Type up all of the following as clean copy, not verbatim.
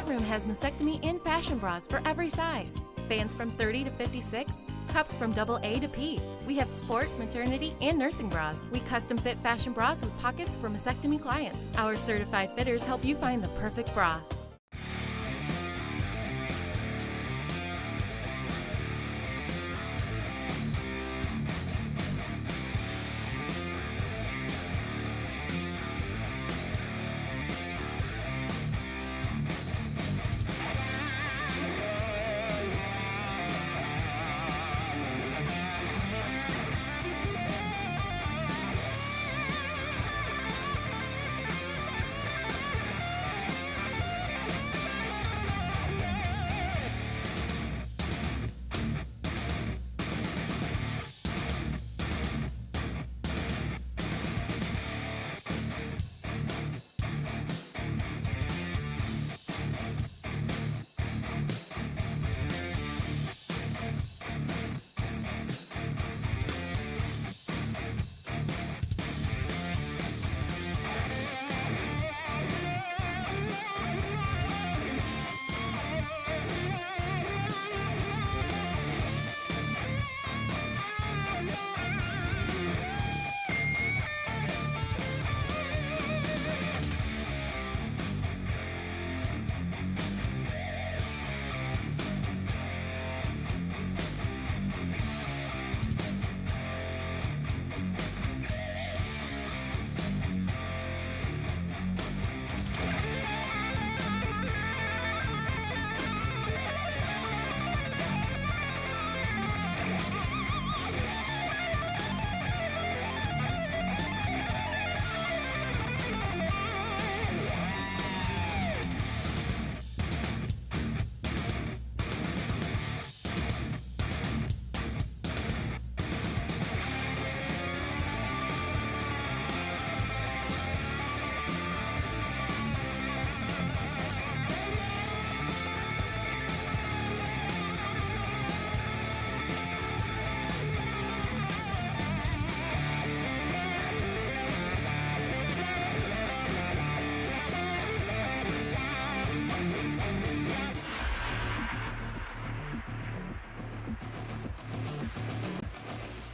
chat room has mastectomy and fashion bras for every size. Bands from 30 to 56, cups from AA to P. We have sport, maternity, and nursing bras. We custom fit fashion bras with pockets for mastectomy clients. Our certified fitters help you find the perfect bra.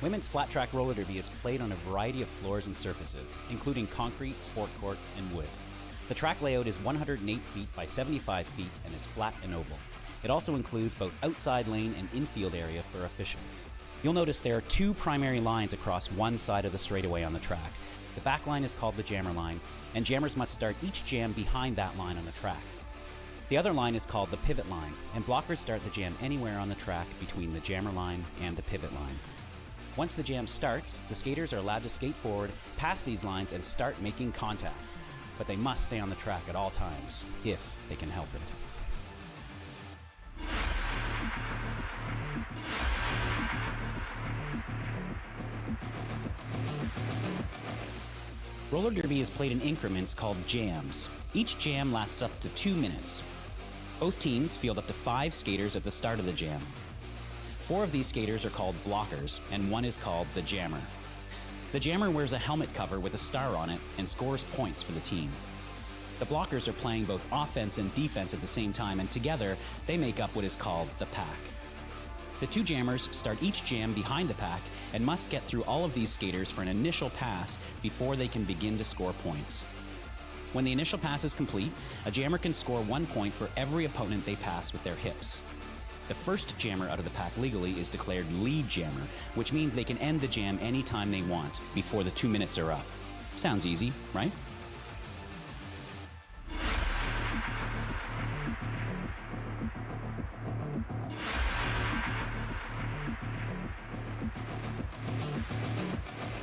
Women's flat track roller derby is played on a variety of floors and surfaces, including concrete, sport court, and wood. The track layout is 108 feet by 75 feet and is flat and oval. It also includes both outside lane and infield area for officials. You'll notice there are two primary lines across one side of the straightaway on the track. The back line is called the jammer line, and jammers must start each jam behind that line on the track. The other line is called the pivot line, and blockers start the jam anywhere on the track between the jammer line and the pivot line. Once the jam starts, the skaters are allowed to skate forward, past these lines, and start making contact. But they must stay on the track at all times, if they can help it. Roller derby is played in increments called jams. Each jam lasts up to 2 minutes. Both teams field up to 5 skaters at the start of the jam. 4 of these skaters are called blockers, and 1 is called the jammer. The jammer wears a helmet cover with a star on it and scores points for the team. The blockers are playing both offense and defense at the same time, and together they make up what is called the pack. The 2 jammers start each jam behind the pack and must get through all of these skaters for an initial pass before they can begin to score points. When the initial pass is complete, a jammer can score 1 point for every opponent they pass with their hips. The first jammer out of the pack legally is declared lead jammer, which means they can end the jam anytime they want before the 2 minutes are up. Sounds easy, right?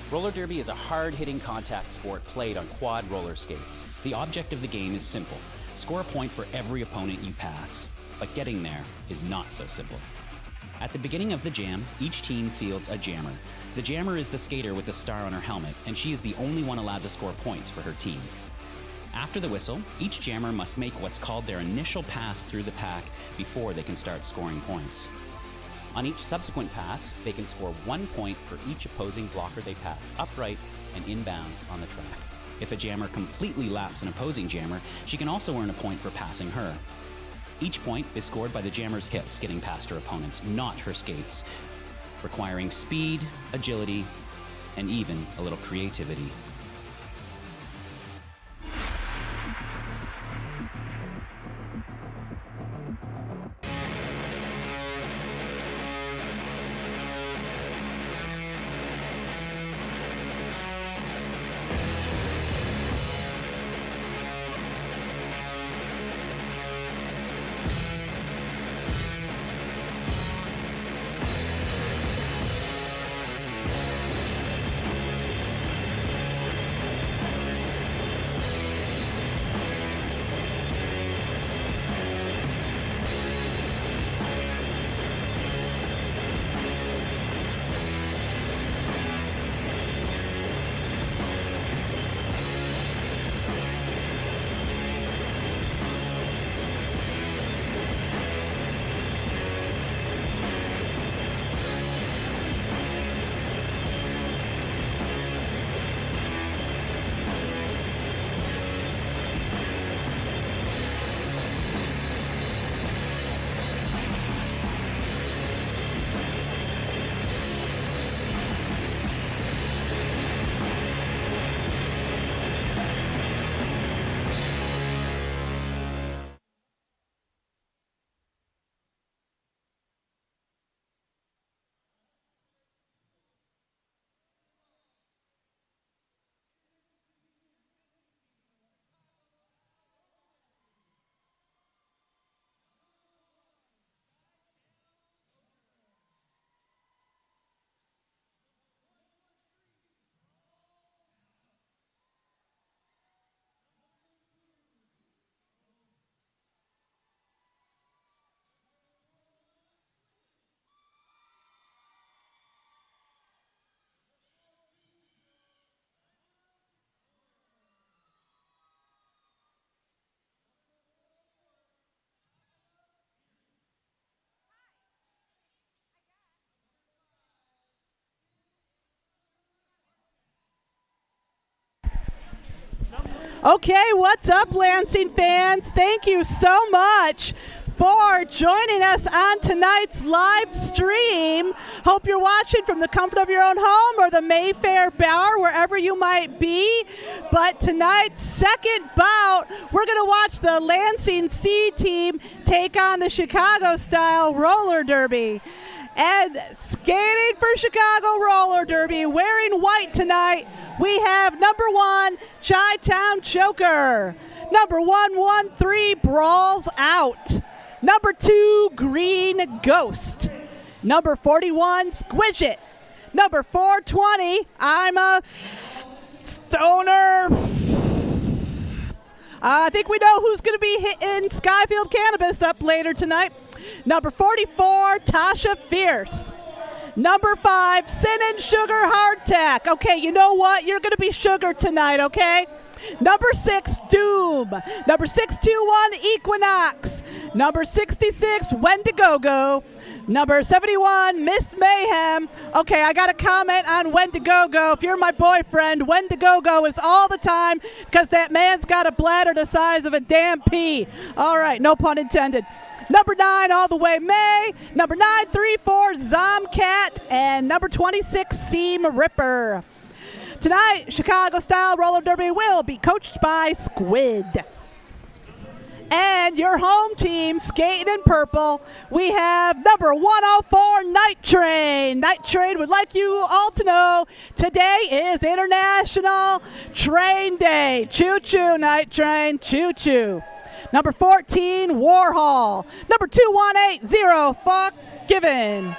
Roller derby is a hard-hitting contact sport played on quad roller skates. The object of the game is simple: score a point for every opponent you pass. But getting there is not so simple. At the beginning of the jam, each team fields a jammer. The jammer is the skater with the star on her helmet, and she is the only one allowed to score points for her team. After the whistle, each jammer must make what's called their initial pass through the pack before they can start scoring points. On each subsequent pass, they can score 1 point for each opposing blocker they pass upright and inbounds on the track. If a jammer completely laps an opposing jammer, she can also earn a point for passing her. Each point is scored by the jammer's hips getting past her opponents, not her skates, requiring speed, agility, and even a little creativity. Okay, what's up, Lansing fans? Thank you so much for joining us on tonight's live stream. Hope you're watching from the comfort of your own home or the Mayfair Bar, wherever you might be. But tonight's second bout, we're going to watch the Lansing C team take on the Chicago-style roller derby. And skating for Chicago roller derby, wearing white tonight, we have number 1, Chi-Town Choker. Number 113, Brawls Out. Number 2, Green Ghost. Number 41, Squish It. Number 420, I'm a stoner. I think we know who's going to be hitting Skyfield Cannabis up later tonight. Number 44, Tasha Fierce. Number 5, Sin and Sugar Hardtack. Okay, you know what? You're going to be sugar tonight, okay? Number 6, Doom. Number 621, Equinox. Number 66, Wendigo. Number 71, Miss Mayhem. Okay, I got a comment on Wendigo. If you're my boyfriend, Wendigo is all the time because that man's got a bladder the size of a damn pea. All right, no pun intended. Number 9, All the Way May. Number 934, Zomcat. And number 26, Seam Ripper. Tonight, Chicago-style roller derby will be coached by Squid. And your home team, skating in purple, we have number 104, Night Train. Night Train would like you all to know today is International Train Day. Choo-choo, Night Train, choo-choo. Number 14, Warhol. Number 2180, Fuck Given.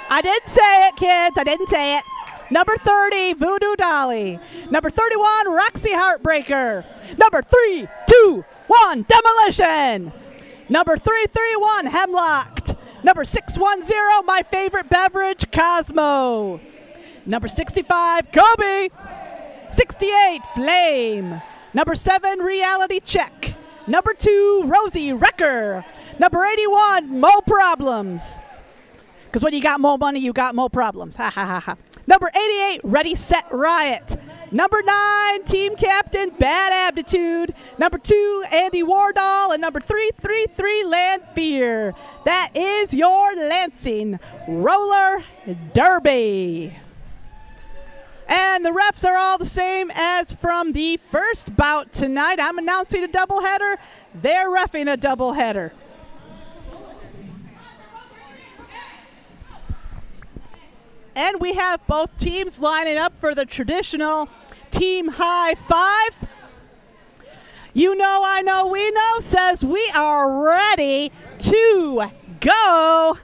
I didn't say it, kids. I didn't say it. Number 30, Voodoo Dolly. Number 31, Roxy Heartbreaker. Number 321, Demolition. Number 331, Hemlocked. Number 610, my favorite beverage, Cosmo. Number 65, Kobe. 68, Flame. Number 7, Reality Check. Number 2, Rosie Wrecker. Number 81, Mo Problems. Because when you got more money, you got more problems. Ha ha ha ha. Number 88, Ready Set Riot. Number 9, team captain, Bad Aptitude. Number 2, Andy Wardall. And number 333, Land Fear. That is your Lansing Roller Derby. And the refs are all the same as from the first bout tonight. I'm announcing a doubleheader. They're reffing a doubleheader. And we have both teams lining up for the traditional team high five. You know, I know, we know says we are ready to go.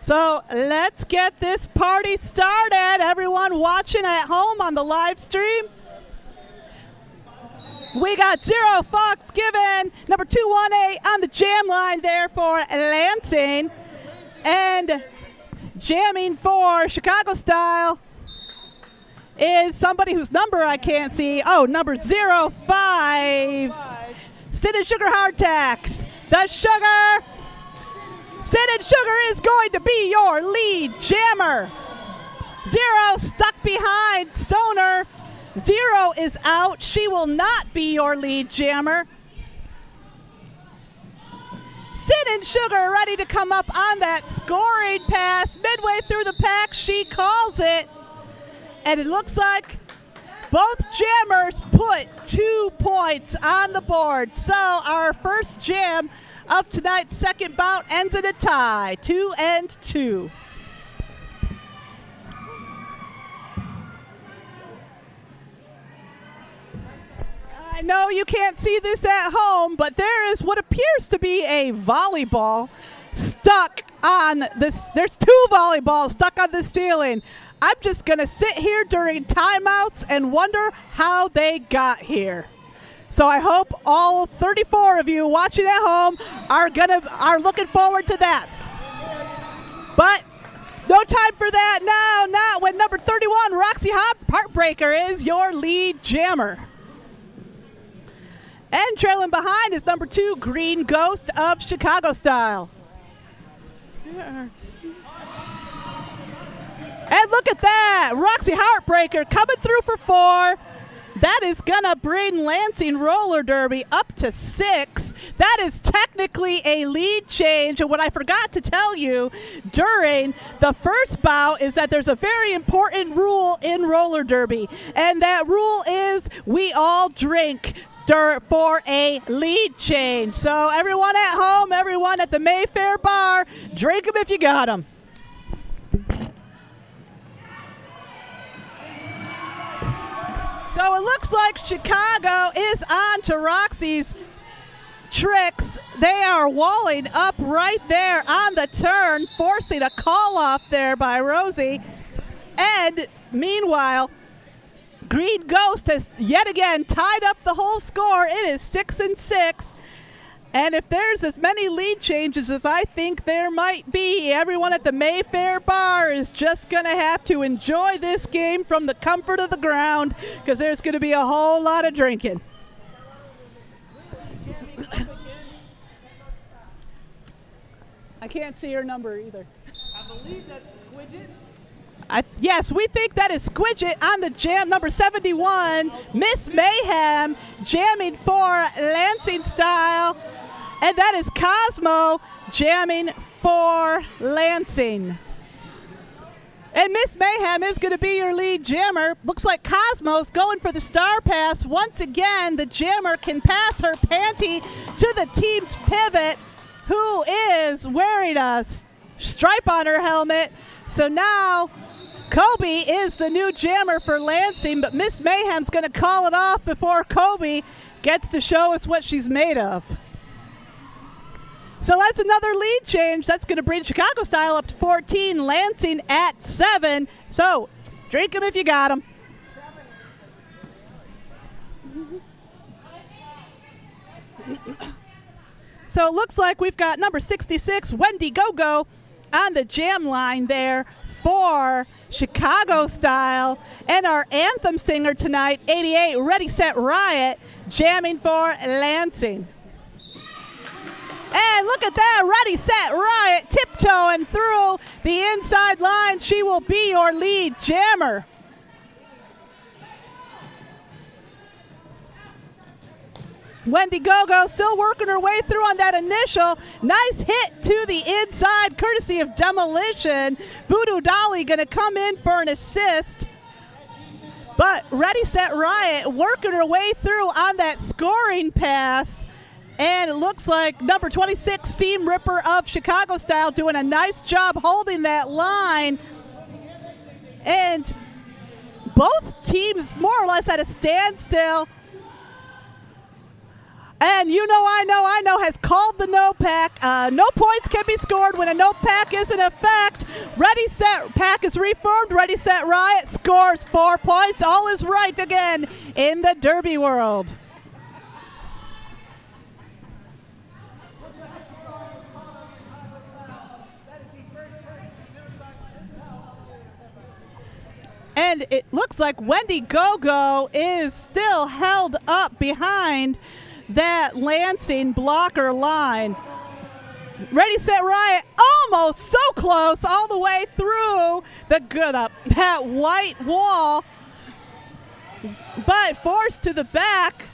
So let's get this party started. Everyone watching at home on the live stream. We got 0 Fox given, number 218 on the jam line there for Lansing. And jamming for Chicago Style is somebody whose number I can't see. Oh, number 05. Sin and Sugar Hardtack. The Sugar. Sin and Sugar is going to be your lead jammer. 0 stuck behind Stoner. 0 is out. She will not be your lead jammer. Sin and Sugar ready to come up on that scoring pass. Midway through the pack, she calls it. And it looks like both jammers put 2 points on the board. So our first jam of tonight's second bout ends in a tie, 2-2. I know you can't see this at home, but there is what appears to be a volleyball stuck on this. There's 2 volleyballs stuck on the ceiling. I'm just going to sit here during timeouts and wonder how they got here. So I hope all 34 of you watching at home are looking forward to that. But no time for that now, not when number 31, Roxy Heartbreaker, is your lead jammer. And trailing behind is number 2, Green Ghost of Chicago Style. And look at that, Roxy Heartbreaker coming through for 4. That is gonna bring Lansing Roller Derby up to 6. That is technically a lead change. And what I forgot to tell you during the first bout is that there's a very important rule in roller derby. And that rule is we all drink for a lead change. So everyone at home, everyone at the Mayfair Bar, drink them if you got them. So it looks like Chicago is on to Roxy's tricks. They are walling up right there on the turn, forcing a call off there by Rosie. And meanwhile, Green Ghost has yet again tied up the whole score. It is 6-6. And if there's as many lead changes as I think there might be, everyone at the Mayfair Bar is just going to have to enjoy this game from the comfort of the ground because there's going to be a whole lot of drinking. I can't see her number either. I believe that's Squidget. Yes, we think that is Squidget on the jam, number 71, Miss Mayhem, jamming for Lansing Style. And that is Cosmo jamming for Lansing. And Miss Mayhem is going to be your lead jammer. Looks like Cosmo's going for the star pass. Once again, the jammer can pass her panty to the team's pivot, who is wearing a stripe on her helmet. So now Kobe is the new jammer for Lansing, but Miss Mayhem's going to call it off before Kobe gets to show us what she's made of. So that's another lead change. That's going to bring Chicago Style up to 14, Lansing at 7. So drink them if you got them. So it looks like we've got number 66, Wendy Go-Go, on the jam line there for Chicago Style. And our anthem singer tonight, 88, Ready, Set, Riot, jamming for Lansing. And look at that, Ready, Set, Riot, tiptoeing through the inside line. She will be your lead jammer. Wendy Gogo still working her way through on that initial. Nice hit to the inside, courtesy of Demolition. Voodoo Dolly going to come in for an assist. But Ready, Set, Riot working her way through on that scoring pass. And it looks like number 26, Seam Ripper of Chicago Style, doing a nice job holding that line. And both teams more or less at a standstill. And I know has called the no pack. No points can be scored when a no pack is in effect. Ready, Set, pack is reformed. Ready, Set, Riot scores 4 points. All is right again in the Derby world. And it looks like Wendy Gogo is still held up behind that Lansing blocker line. Ready, Set, Riot, almost so close all the way through that white wall, but forced to the back.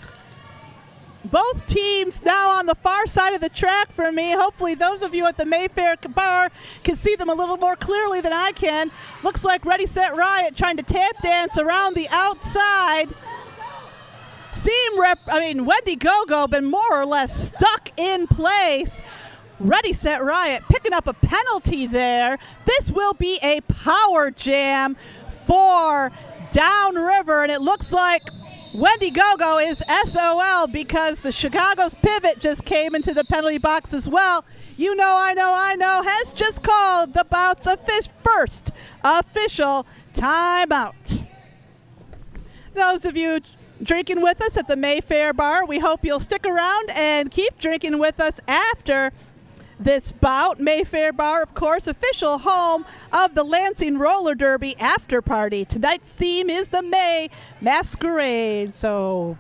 Both teams now on the far side of the track for me. Hopefully those of you at the Mayfair Bar can see them a little more clearly than I can. Looks like Ready, Set, Riot trying to tap dance around the outside. Wendy Gogo been more or less stuck in place. Ready, Set, Riot picking up a penalty there. This will be a power jam for Downriver, and it looks like Wendy Gogo is SOL because the Chicago's pivot just came into the penalty box as well. I know has just called the Bout's first official timeout. Those of you drinking with us at the Mayfair Bar, we hope you'll stick around and keep drinking with us after this bout. Mayfair Bar, of course, official home of the Lansing Roller Derby after party. Tonight's theme is the May Masquerade. So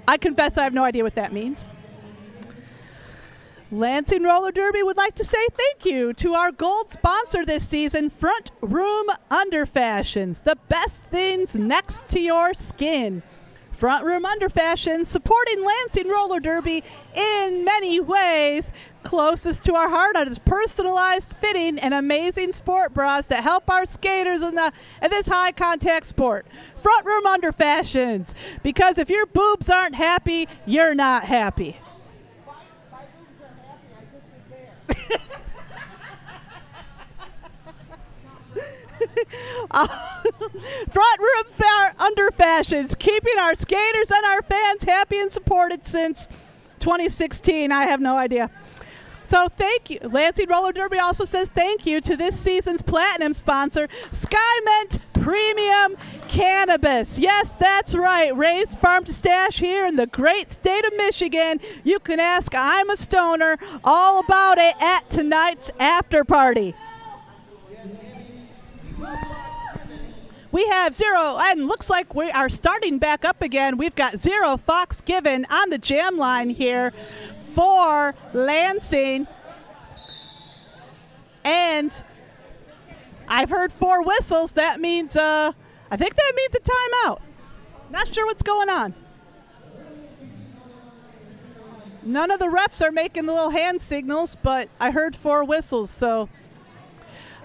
I confess I have no idea what that means. Lansing Roller Derby would like to say thank you to our gold sponsor this season, Front Room Under Fashions, the best things next to your skin. Front Room Under Fashions, supporting Lansing Roller Derby in many ways. Closest to our heart are personalized fitting and amazing sport bras that help our skaters in this high contact sport. Front Room Under Fashions, because if your boobs aren't happy, you're not happy. Front Room Under Fashions, keeping our skaters and our fans happy and supported since 2016. I have no idea. So thank you. Lansing Roller Derby also says thank you to this season's platinum sponsor, SkyMint Premium Cannabis. Yes, that's right. Raised farm to stash here in the great state of Michigan. You can ask I'm a Stoner all about it at tonight's after party. We have 0, and looks like we are starting back up again. We've got 0 Fox given on the jam line here for Lansing. And I've heard 4 whistles. That means, I think that means a timeout. Not sure what's going on. None of the refs are making the little hand signals, but I heard 4 whistles. So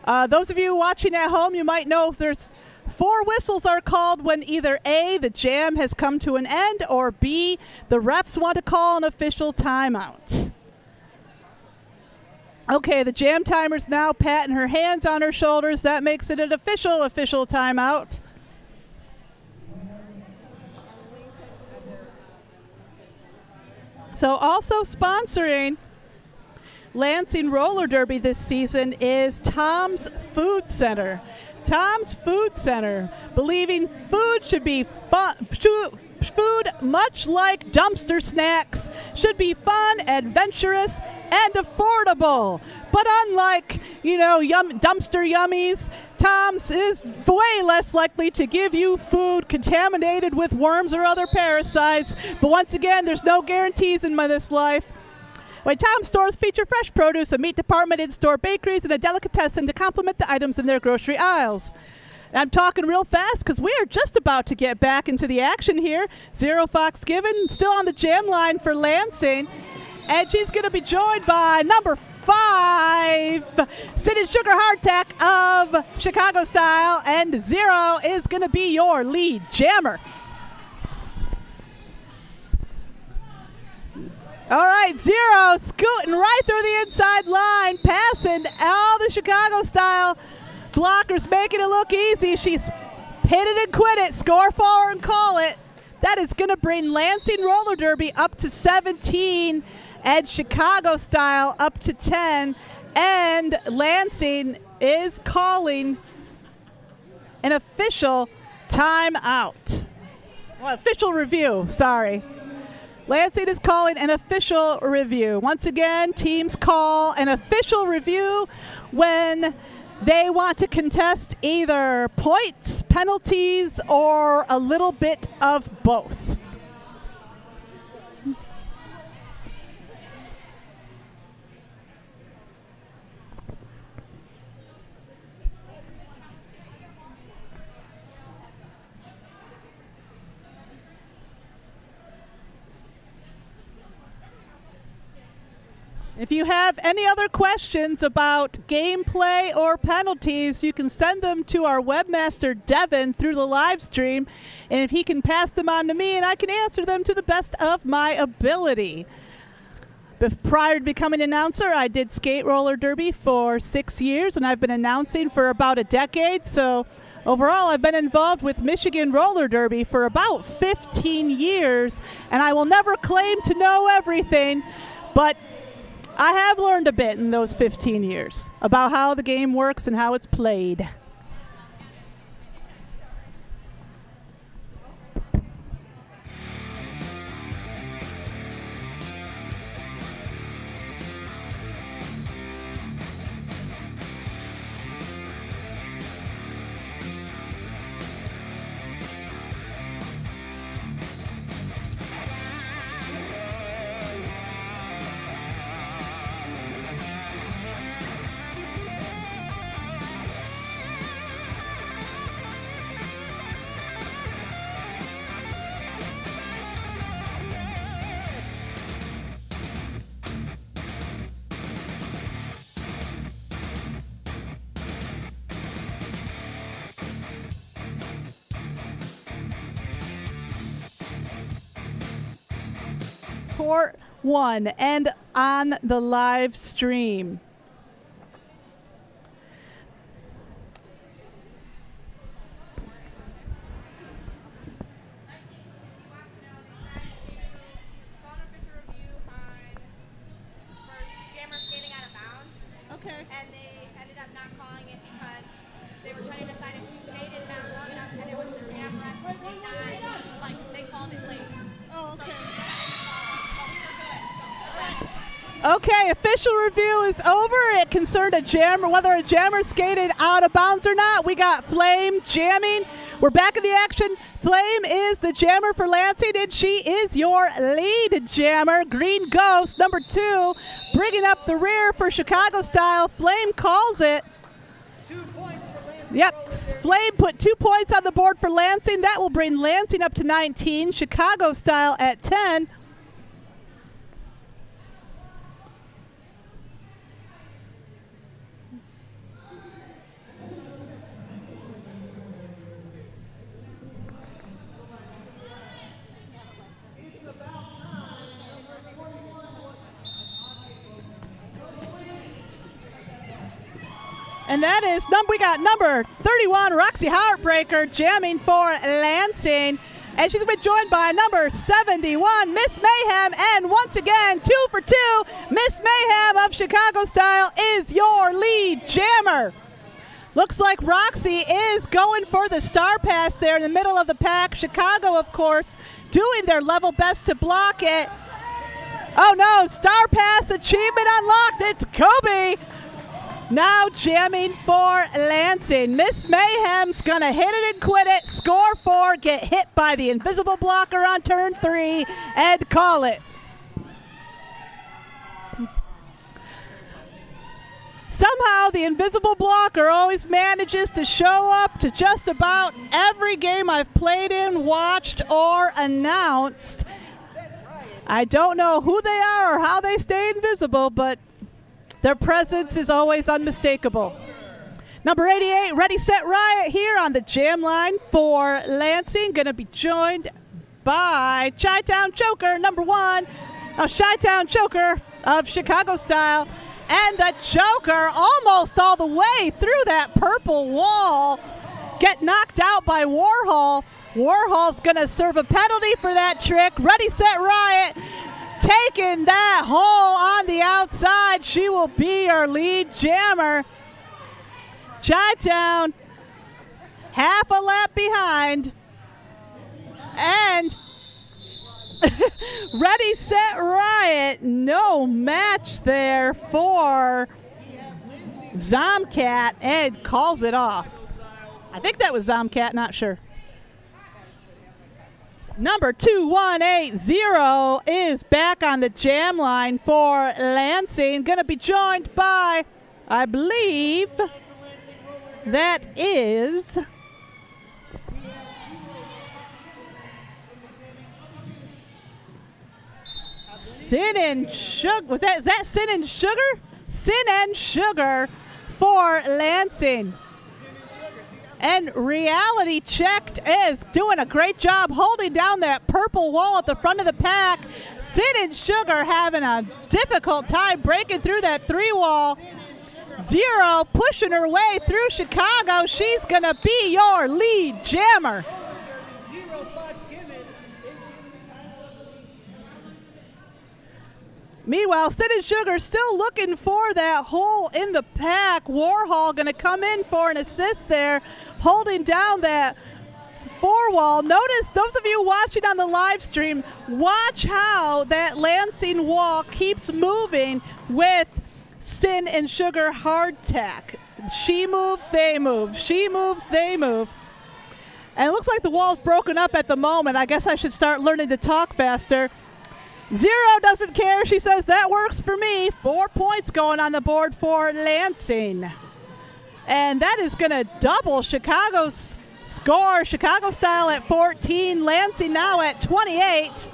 those of you watching at home, you might know if there's 4 whistles are called when either A, the jam has come to an end, or B, the refs want to call an official timeout. Okay, the jam timer's now patting her hands on her shoulders. That makes it an official timeout. So also sponsoring Lansing Roller Derby this season is Tom's Food Center. Tom's Food Center, believing food should be fun. Food, much like dumpster snacks, should be fun, adventurous, and affordable. But unlike, dumpster yummies, Tom's is way less likely to give you food contaminated with worms or other parasites. But once again, there's no guarantees in this life. When Tom's stores feature fresh produce, a meat department, in-store bakeries, and a delicatessen to complement the items in their grocery aisles. And I'm talking real fast because we are just about to get back into the action here. Zero Fox Given still on the jam line for Lansing. And she's going to be joined by number 5, City Sugar Hardtack of Chicago Style. And Zero is going to be your lead jammer. All right, Zero scooting right through the inside line, passing all the Chicago Style blockers, making it look easy. She's hit it and quit it, score 4 and call it. That is going to bring Lansing Roller Derby up to 17 and Chicago Style up to 10. And Lansing is calling an official timeout. Well, official review, sorry. Lansing is calling an official review. Once again, teams call an official review when they want to contest either points, penalties, or a little bit of both. If you have any other questions about gameplay or penalties, you can send them to our webmaster, Devin, through the live stream. And if he can pass them on to me, and I can answer them to the best of my ability. Prior to becoming an announcer, I did skate roller derby for 6 years, and I've been announcing for about a decade. So overall, I've been involved with Michigan roller derby for about 15 years. And I will never claim to know everything, but I have learned a bit in those 15 years about how the game works and how it's played. Court 1 and on the live stream. Okay. And they ended up not calling it because they were trying to decide if she stayed in bounds long enough, and it was the jam ref who did not, like, they called it late. Oh, okay. So Okay, official review is over. It concerned a jammer, whether a jammer skated out of bounds or not. We got Flame jamming. We're back in the action. Flame is the jammer for Lansing, and she is your lead jammer. Green Ghost, number 2, bringing up the rear for Chicago Style. Flame calls it. 2 points for Lansing. Yep, Flame put 2 points on the board for Lansing. That will bring Lansing up to 19. Chicago Style at 10. And that is, we got number 31, Roxy Heartbreaker, jamming for Lansing. And she's been joined by number 71, Miss Mayhem. And once again, 2 for 2, Miss Mayhem of Chicago Style is your lead jammer. Looks like Roxy is going for the star pass there in the middle of the pack. Chicago, of course, doing their level best to block it. Oh no, star pass achievement unlocked. It's Kobe. Now jamming for Lansing. Miss Mayhem's gonna hit it and quit it, score 4, get hit by the invisible blocker on turn 3, and call it. Somehow the invisible blocker always manages to show up to just about every game I've played in, watched, or announced. I don't know who they are or how they stay invisible, but their presence is always unmistakable. Number 88, Ready, Set, Riot here on the jam line for Lansing. Going to be joined by Chi-Town Choker, number 1. A Chi-Town Choker of Chicago style. And the Choker almost all the way through that purple wall. Get knocked out by Warhol. Warhol's going to serve a penalty for that trick. Ready, Set, Riot. Taking that hole on the outside. She will be our lead jammer. Chi-Town half a lap behind. And Ready, Set, Riot. No match there for Zomcat. Ed calls it off. I think that was Zomcat, not sure. Number 2180 is back on the jam line for Lansing. Going to be joined by, I believe, that is Sin and Sugar. Is that Sin and Sugar? Sin and Sugar for Lansing. And Reality Checked is doing a great job holding down that purple wall at the front of the pack. Sin and Sugar having a difficult time breaking through that 3-wall. Zero pushing her way through Chicago. She's going to be your lead jammer. Meanwhile, Sin and Sugar still looking for that hole in the pack. Warhol going to come in for an assist there, holding down that 4-wall. Notice, those of you watching on the live stream, watch how that Lansing wall keeps moving with Sin and Sugar hardtack. She moves, they move. She moves, they move. And it looks like the wall's broken up at the moment. I guess I should start learning to talk faster. Zero doesn't care. She says, that works for me. 4 points going on the board for Lansing. And that is going to double Chicago's score. Chicago style at 14. Lansing now at 28.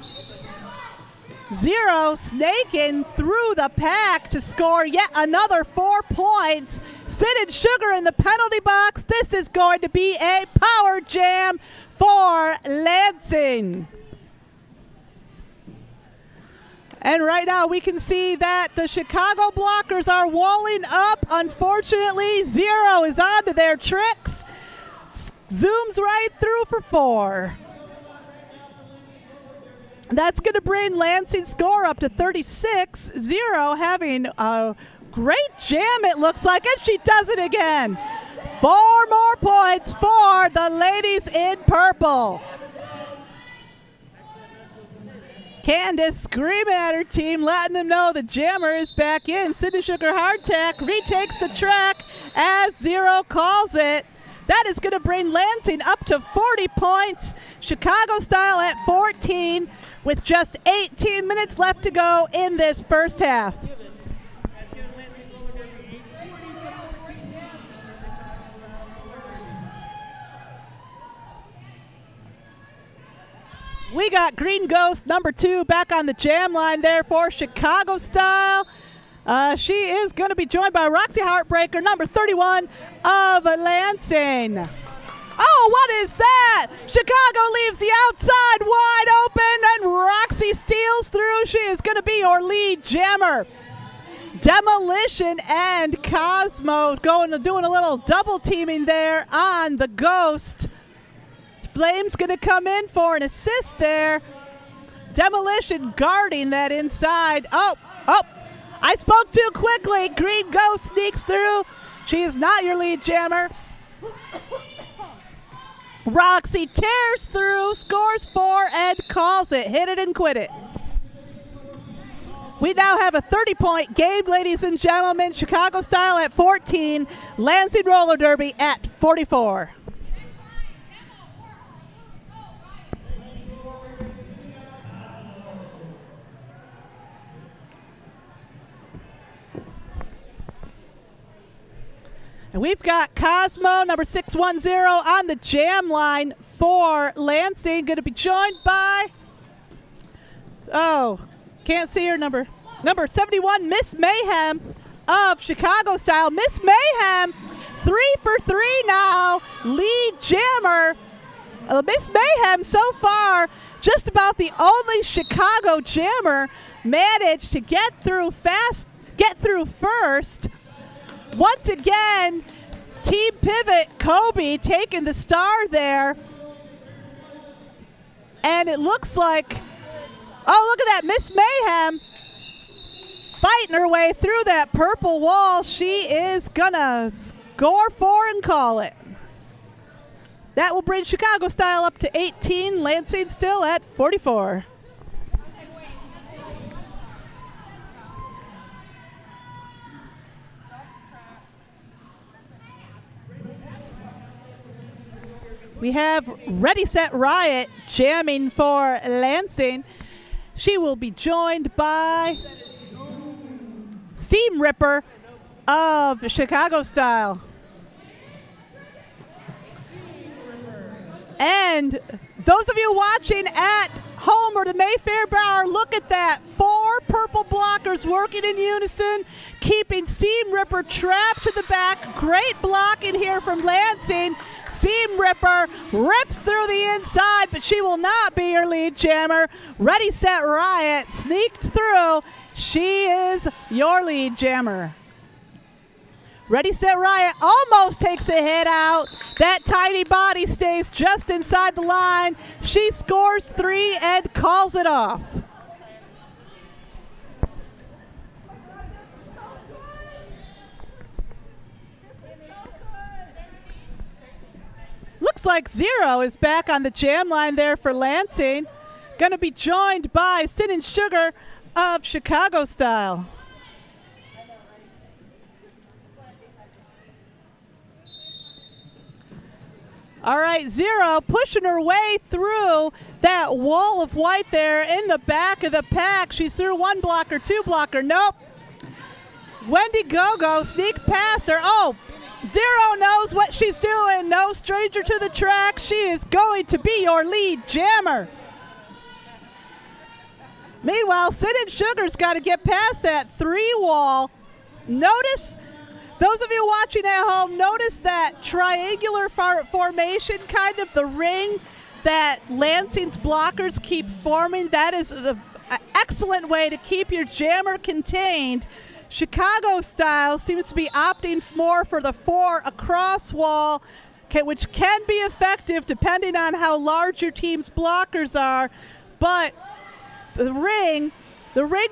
Zero snaking through the pack to score yet another 4 points. Sin and Sugar in the penalty box. This is going to be a power jam for Lansing. And right now we can see that the Chicago blockers are walling up. Unfortunately, Zero is onto their tricks. Zooms right through for 4. That's going to bring Lansing's score up to 36. Zero having a great jam, it looks like, and she does it again. 4 more points for the ladies in purple. Candace screaming at her team, letting them know the jammer is back in. Sin and Sugar hardtack retakes the track as Zero calls it. That is going to bring Lansing up to 40 points. Chicago style at 14 with just 18 minutes left to go in this first half. We got Green Ghost, number 2, back on the jam line there for Chicago style. She is going to be joined by Roxy Heartbreaker, number 31 of Lansing. Oh, what is that? Chicago leaves the outside wide open, and Roxy steals through. She is going to be your lead jammer. Demolition and Cosmo doing a little double teaming there on the Ghost. Flame's going to come in for an assist there. Demolition guarding that inside. Oh, I spoke too quickly. Green Ghost sneaks through. She is not your lead jammer. Roxy tears through, scores 4, and calls it. Hit it and quit it. We now have a 30-point game, ladies and gentlemen. Chicago style at 14. Lansing Roller Derby at 44. And we've got Cosmo, number 610, on the jam line for Lansing. Going to be joined by, can't see her number 71, Miss Mayhem of Chicago Style. Miss Mayhem, 3 for 3 now, lead jammer. Miss Mayhem so far just about the only Chicago jammer managed to get through first. Once again, Team Pivot Kobe taking the star there. And it looks like, look at that, Miss Mayhem fighting her way through that purple wall. She is gonna score 4 and call it. That will bring Chicago Style up to 18, Lansing still at 44. We have Ready Set Riot jamming for Lansing. She will be joined by Seam Ripper of Chicago Style. And those of you watching at home or the Mayfair Bar, look at that. 4 purple blockers working in unison, keeping Seam Ripper trapped to the back. Great blocking here from Lansing. Seam Ripper rips through the inside, but she will not be your lead jammer. Ready Set Riot sneaked through. She is your lead jammer. Ready Set Riot almost takes a hit out. That tiny body stays just inside the line. She scores 3 and calls it off. Looks like Zero is back on the jam line there for Lansing. Going to be joined by Sin and Sugar of Chicago Style. All right, Zero pushing her way through that wall of white there in the back of the pack. She's through 1 blocker, 2 blocker. Nope. Wendy Gogo sneaks past her. Zero knows what she's doing. No stranger to the track. She is going to be your lead jammer. Meanwhile, Sin and Sugar's got to get past that 3 wall. Notice, those of you watching at home, notice that triangular formation, kind of the ring that Lansing's blockers keep forming. That is an excellent way to keep your jammer contained. Chicago Style seems to be opting more for the 4 across wall, which can be effective depending on how large your team's blockers are. But the ring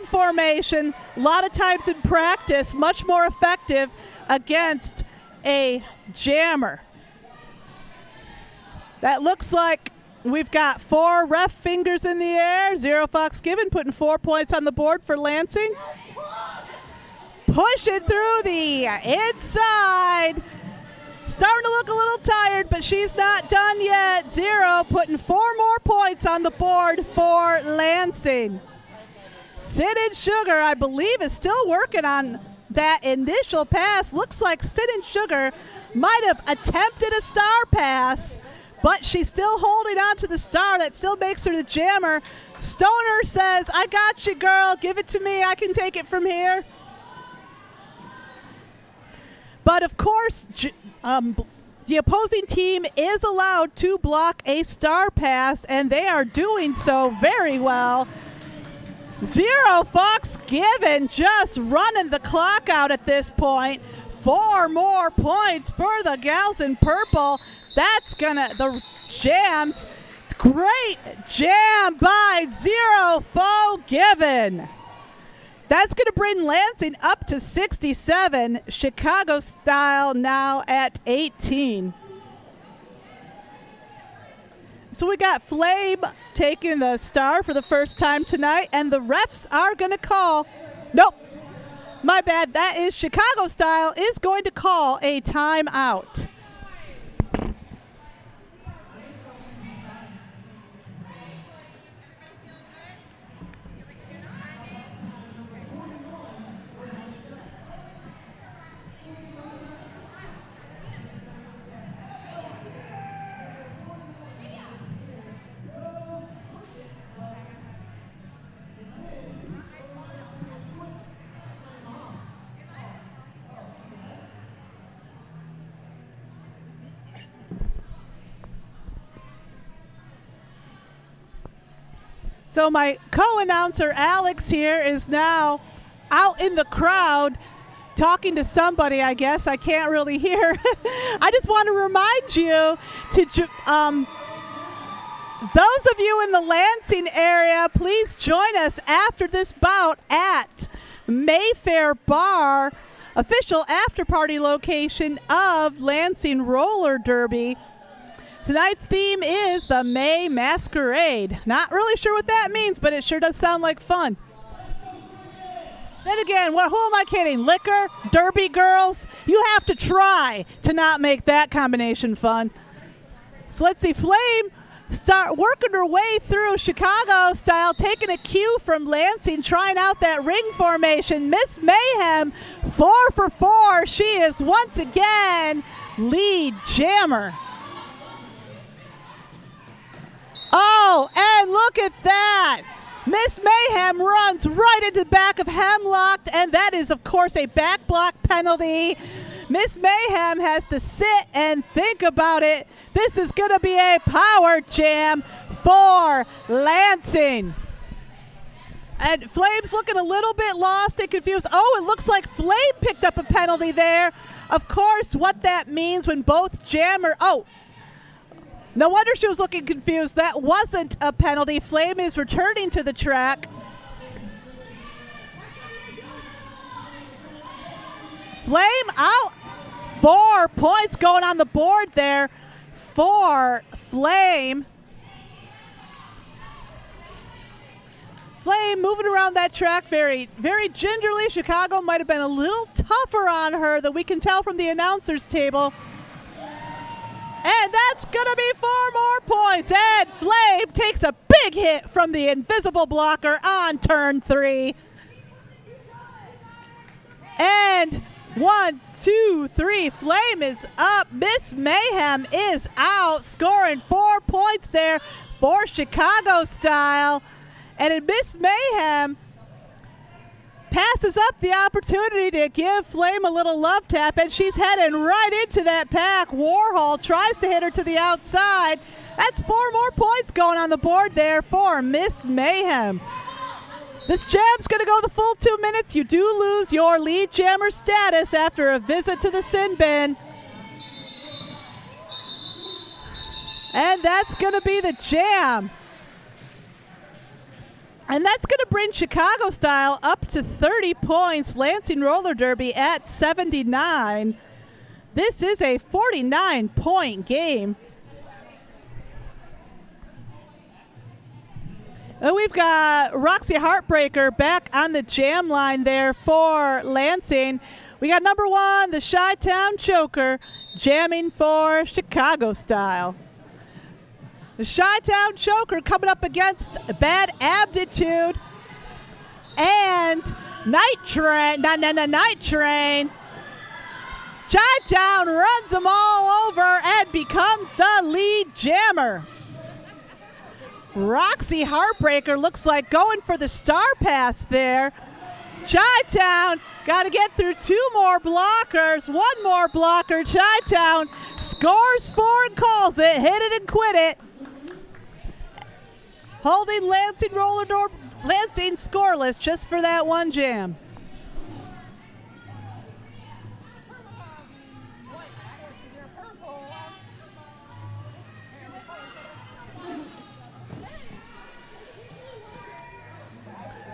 formation, a lot of times in practice, much more effective against a jammer. That looks like we've got 4 ref fingers in the air. Zero Fox Given putting 4 points on the board for Lansing. Push it through the inside. Starting to look a little tired, but she's not done yet. Zero putting 4 more points on the board for Lansing. Sin and Sugar, I believe, is still working on that initial pass. Looks like Sin and Sugar might have attempted a star pass, but she's still holding on to the star. That still makes her the jammer. Stoner says, I got you, girl. Give it to me. I can take it from here. But of course, the opposing team is allowed to block a star pass, and they are doing so very well. Zero Fox Given just running the clock out at this point. 4 more points for the gals in purple. That's the jams. Great jam by Zero Fox Given. That's going to bring Lansing up to 67. Chicago Style now at 18. So we got Flame taking the star for the first time tonight, and the refs are going to call. Nope, my bad. That is Chicago Style is going to call a timeout. So my co-announcer Alex here is now out in the crowd talking to somebody, I guess. I can't really hear. I just want to remind you to those of you in the Lansing area, please join us after this bout at Mayfair Bar, official after-party location of Lansing Roller Derby. Tonight's theme is the May Masquerade. Not really sure what that means, but it sure does sound like fun. Then again, who am I kidding? Liquor? Derby girls? You have to try to not make that combination fun. So let's see. Flame start working her way through Chicago style, taking a cue from Lansing, trying out that ring formation. Miss Mayhem, 4 for 4. She is once again lead jammer. Oh, and look at that. Miss Mayhem runs right into the back of Hemlock, and that is, of course, a back block penalty. Miss Mayhem has to sit and think about it. This is going to be a power jam for Lansing. And Flame's looking a little bit lost and confused. Oh, it looks like Flame picked up a penalty there. Of course, what that means when both jammer... Oh, no wonder she was looking confused. That wasn't a penalty. Flame is returning to the track. Flame out. 4 points going on the board there for Flame. Flame moving around that track very, very gingerly. Chicago might have been a little tougher on her than we can tell from the announcer's table. And that's going to be 4 more points. And Flame takes a big hit from the invisible blocker on turn 3. And 1, 2, 3. Flame is up. Miss Mayhem is out, scoring 4 points there for Chicago style. And in Miss Mayhem passes up the opportunity to give Flame a little love tap, and she's heading right into that pack. Warhol tries to hit her to the outside. That's 4 more points going on the board there for Miss Mayhem. This jam's going to go the full 2 minutes. You do lose your lead jammer status after a visit to the sin bin. And that's going to be the jam. And that's going to bring Chicago style up to 30 points. Lansing Roller Derby at 79. This is a 49-point game. And we've got Roxy Heartbreaker back on the jam line there for Lansing. We got number 1, the Chi-Town Choker, jamming for Chicago style. The Chi-Town Choker coming up against Bad Aptitude and Night Train. Night Train. Chi-Town runs them all over and becomes the lead jammer. Roxy Heartbreaker looks like going for the star pass there. Chi-Town got to get through 2 more blockers. 1 more blocker. Chi-Town scores 4 and calls it. Hit it and quit it. Holding Lansing Lansing scoreless just for that one jam.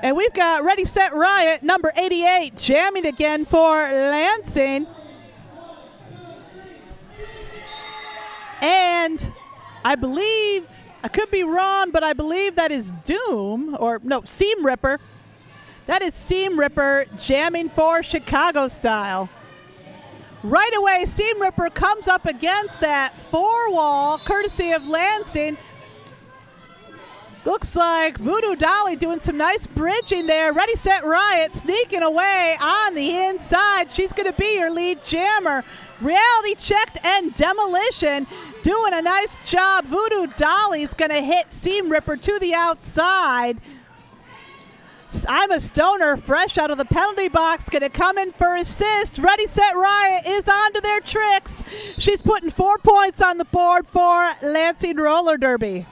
And we've got Ready, Set, Riot, number 88, jamming again for Lansing. And I believe, I could be wrong, but I believe that is Doom, or no, Seam Ripper. That is Seam Ripper jamming for Chicago style. Right away, Seam Ripper comes up against that 4-wall, courtesy of Lansing. Looks like Voodoo Dolly doing some nice bridging there. Ready, Set, Riot sneaking away on the inside. She's going to be your lead jammer. Reality Checked and Demolition doing a nice job. Voodoo Dolly's going to hit Seam Ripper to the outside. I'm a Stoner, fresh out of the penalty box, going to come in for assist. Ready, Set, Riot is on to their tricks. She's putting 4 points on the board for Lansing Roller Derby.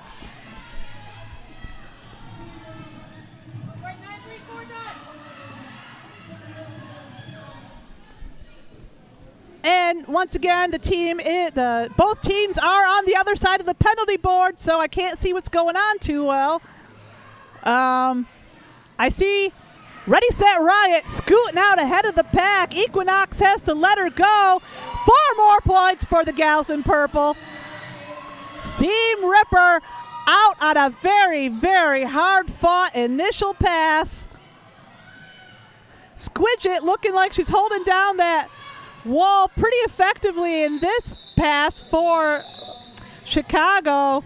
And once again, both teams are on the other side of the penalty board, so I can't see what's going on too well. I see Ready, Set, Riot scooting out ahead of the pack. Equinox has to let her go. 4 more points for the gals in purple. Seam Ripper out on a very, very hard-fought initial pass. Squidget looking like she's holding down that wall pretty effectively in this pass for Chicago.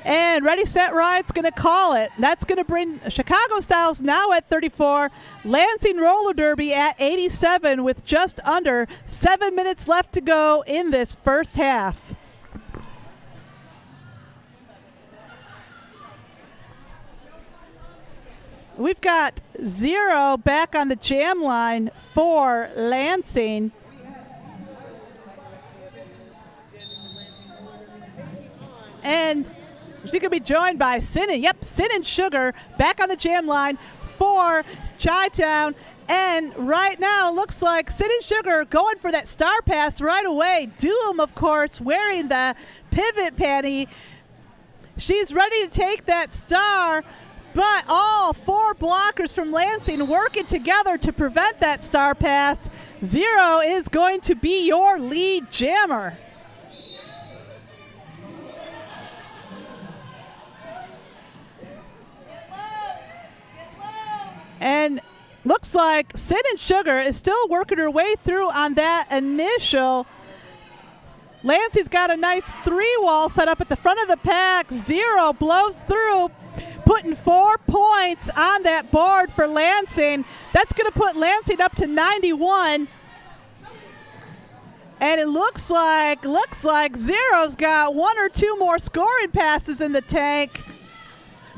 And Ready, Set, Riot's going to call it. That's going to bring Chicago Styles now at 34. Lansing Roller Derby at 87 with just under 7 minutes left to go in this first half. We've got 0 back on the jam line for Lansing. And she's going to be joined by Sin. Yep, Sin and Sugar back on the jam line for Chi-Town. And right now, looks like Sin and Sugar going for that star pass right away. Doom, of course, wearing the pivot panty. She's ready to take that star, but all 4 blockers from Lansing working together to prevent that star pass. 0 is going to be your lead jammer. And looks like Sin and Sugar is still working her way through on that initial. Lansing's got a nice 3-wall set up at the front of the pack. 0 blows through, putting 4 points on that board for Lansing. That's going to put Lansing up to 91. And it looks like Zero's got 1 or 2 more scoring passes in the tank.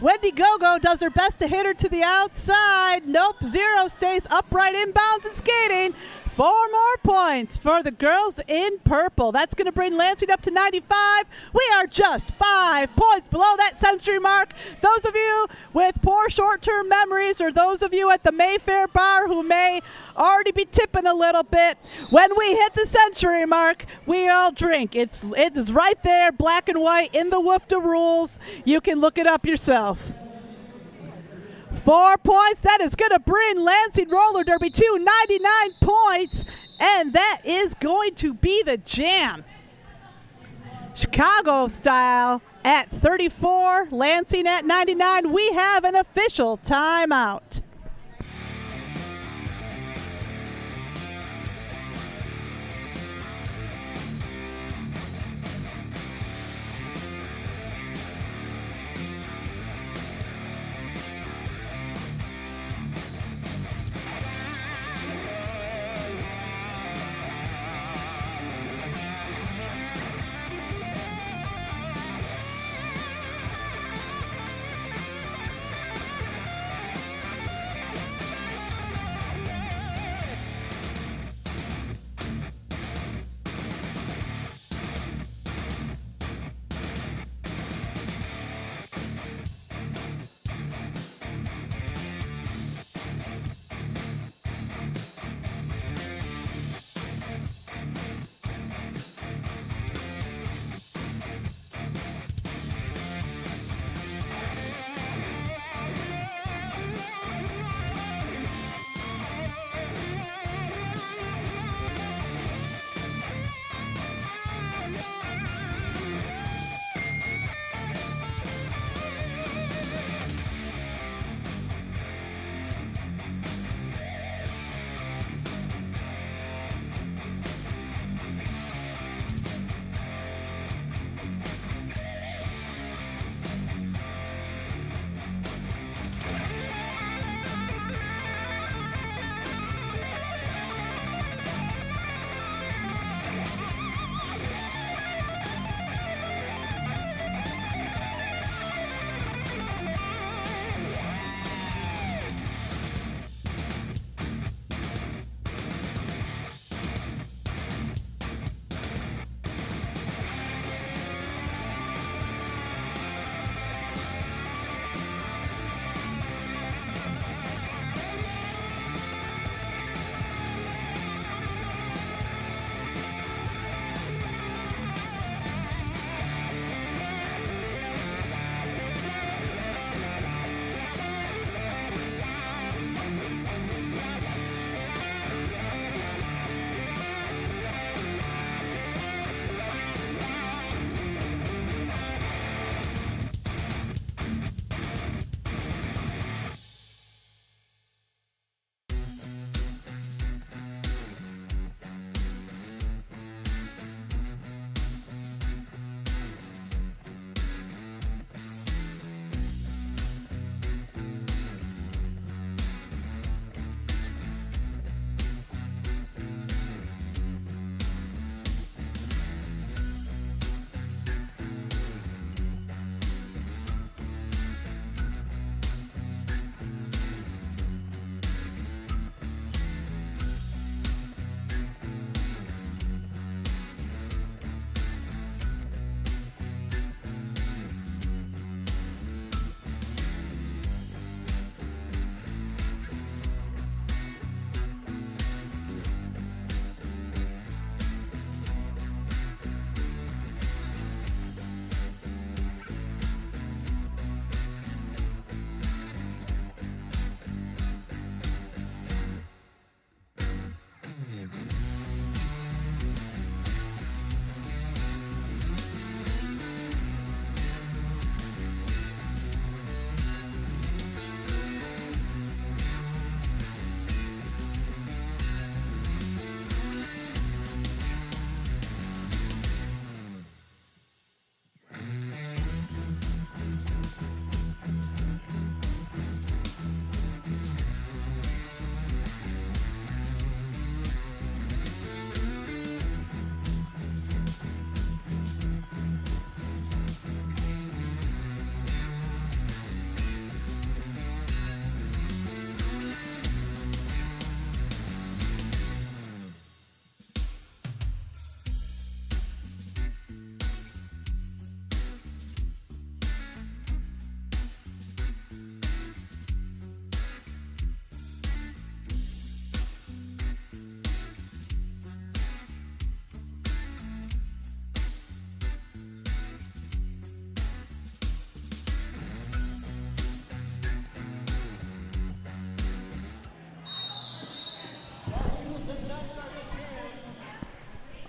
Wendy Gogo does her best to hit her to the outside. Nope, 0 stays upright, inbounds, and skating. 4 more points for the girls in purple. That's going to bring Lansing up to 95. We are just 5 points below that century mark. Those of you with poor short-term memories, or those of you at the Mayfair Bar who may already be tipping a little bit, when we hit the century mark, we all drink. It is right there, black and white, in the WFDA rules. You can look it up yourself. 4 points. That is going to bring Lansing Roller Derby to 99 points, and that is going to be the jam. Chicago Style at 34, Lansing at 99. We have an official timeout.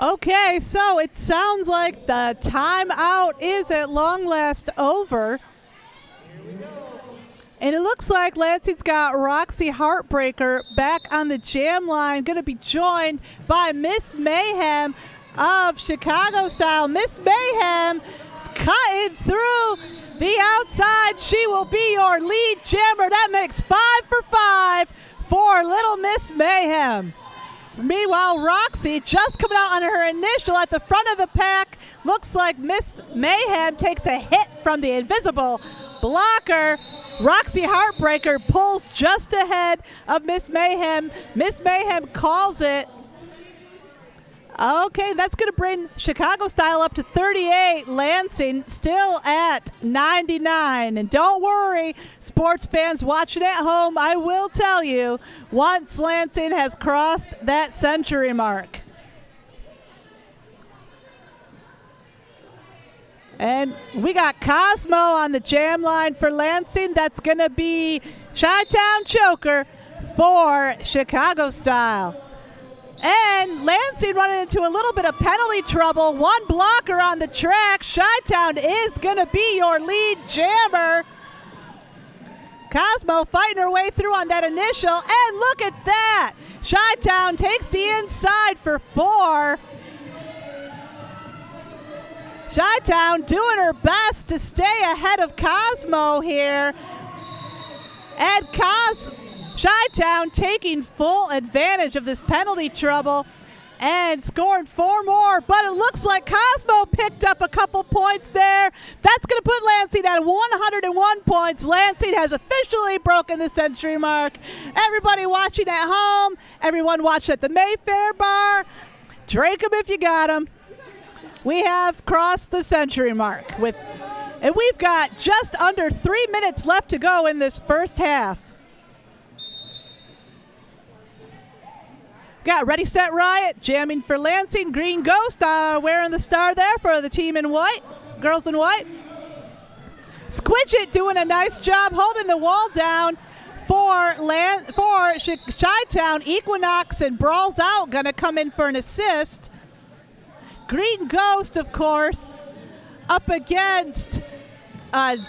Okay, so it sounds like the timeout is at long last over. And it looks like Lansing's got Roxy Heartbreaker back on the jam line, going to be joined by Miss Mayhem of Chicago Style. Miss Mayhem is cutting through the outside. She will be your lead jammer. That makes 5 for 5 for Little Miss Mayhem. Meanwhile, Roxy just coming out on her initial at the front of the pack. Looks like Miss Mayhem takes a hit from the invisible blocker. Roxy Heartbreaker pulls just ahead of Miss Mayhem. Miss Mayhem calls it. Okay, that's going to bring Chicago Style up to 38. Lansing still at 99. And don't worry, sports fans watching at home, I will tell you, once Lansing has crossed that century mark. And we got Cosmo on the jam line for Lansing. That's going to be Chi-Town Choker for Chicago Style. And Lansing running into a little bit of penalty trouble. One blocker on the track. Chi-Town is going to be your lead jammer. Cosmo fighting her way through on that initial. And look at that. Chi-Town takes the inside for 4. Chi-Town doing her best to stay ahead of Cosmo here. And Chi-Town taking full advantage of this penalty trouble and scoring 4 more. But it looks like Cosmo picked up a couple points there. That's going to put Lansing at 101 points. Lansing has officially broken the century mark. Everybody watching at home, everyone watching at the Mayfair Bar, drink them if you got them. We have crossed the century mark and we've got just under 3 minutes left to go in this first half. Got Ready, Set, Riot jamming for Lansing. Green Ghost wearing the star there for the team in white, girls in white. Squidget doing a nice job holding the wall down for Chi-Town. Equinox and Brawls Out going to come in for an assist. Green Ghost, of course, up against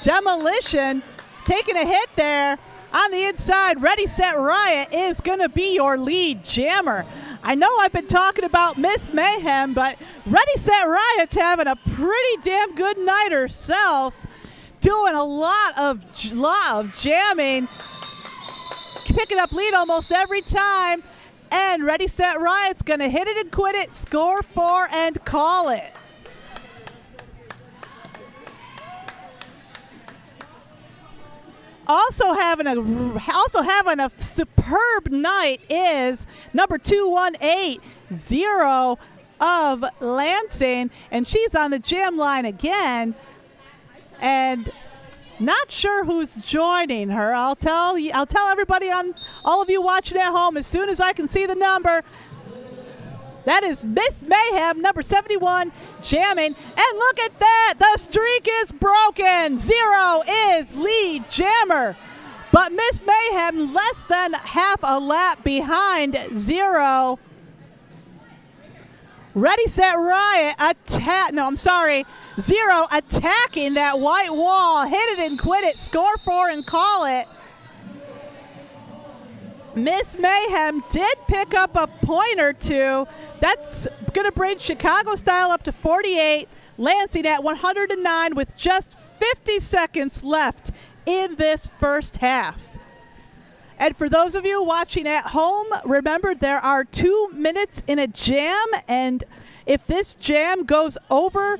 Demolition, taking a hit there. On the inside, Ready, Set, Riot is going to be your lead jammer. I know I've been talking about Miss Mayhem, but Ready, Set, Riot's having a pretty damn good night herself, doing a lot of jamming, picking up lead almost every time. And Ready, Set, Riot's going to hit it and quit it, score 4, and call it. Also having a superb night is number 2180 of Lansing, and she's on the jam line again. And not sure who's joining her. I'll tell everybody, all of you watching at home, as soon as I can see the number. That is Miss Mayhem, number 71, jamming. And look at that, the streak is broken. 0 is lead jammer. But Miss Mayhem less than half a lap behind 0. Ready, Set, Riot, 0 attacking that white wall. Hit it and quit it, score 4 and call it. Miss Mayhem did pick up a point or two. That's going to bring Chicago Style up to 48. Lansing at 109 with just 50 seconds left in this first half. And for those of you watching at home, remember there are 2 minutes in a jam, and if this jam goes over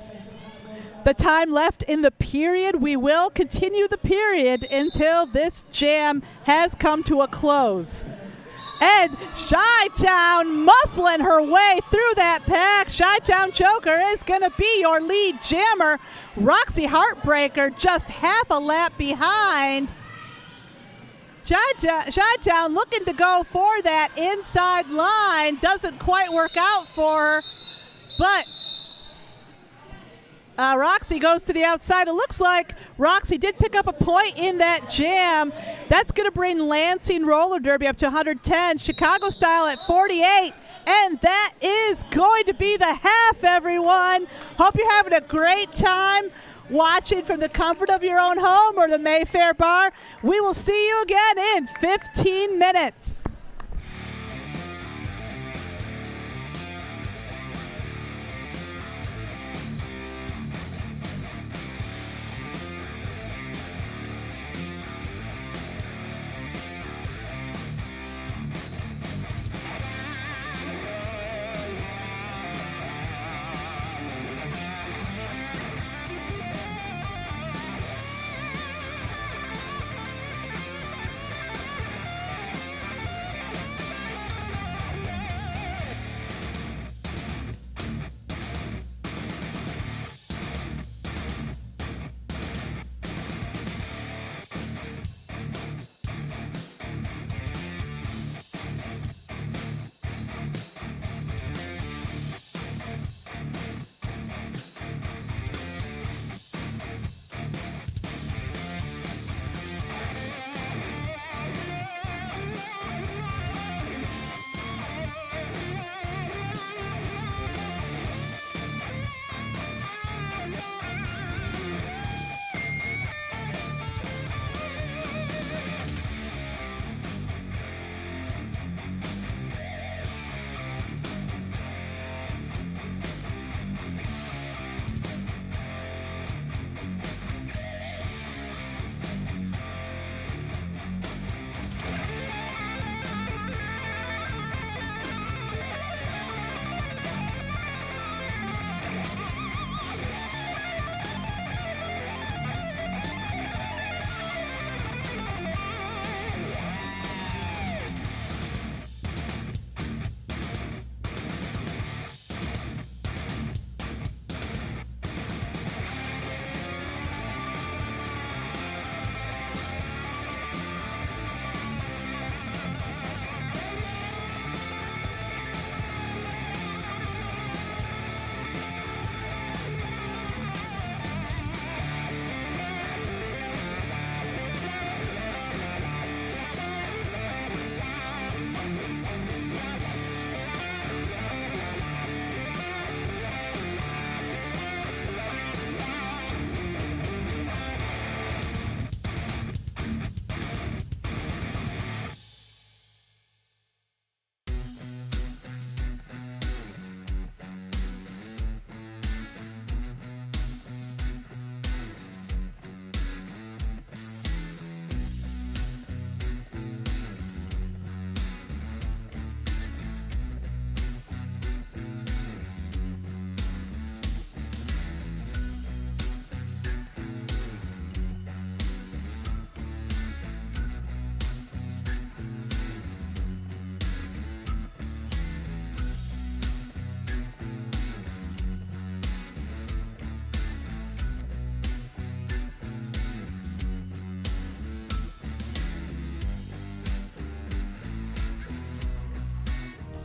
the time left in the period, we will continue the period until this jam has come to a close. And Chi-Town muscling her way through that pack. Chi-Town Choker is going to be your lead jammer. Roxy Heartbreaker just half a lap behind. Chi-Town looking to go for that inside line. Doesn't quite work out for her, but Roxy goes to the outside. It looks like Roxy did pick up a point in that jam. That's going to bring Lansing Roller Derby up to 110. Chicago Style at 48. And that is going to be the half, everyone. Hope you're having a great time watching from the comfort of your own home or the Mayfair Bar. We will see you again in 15 minutes.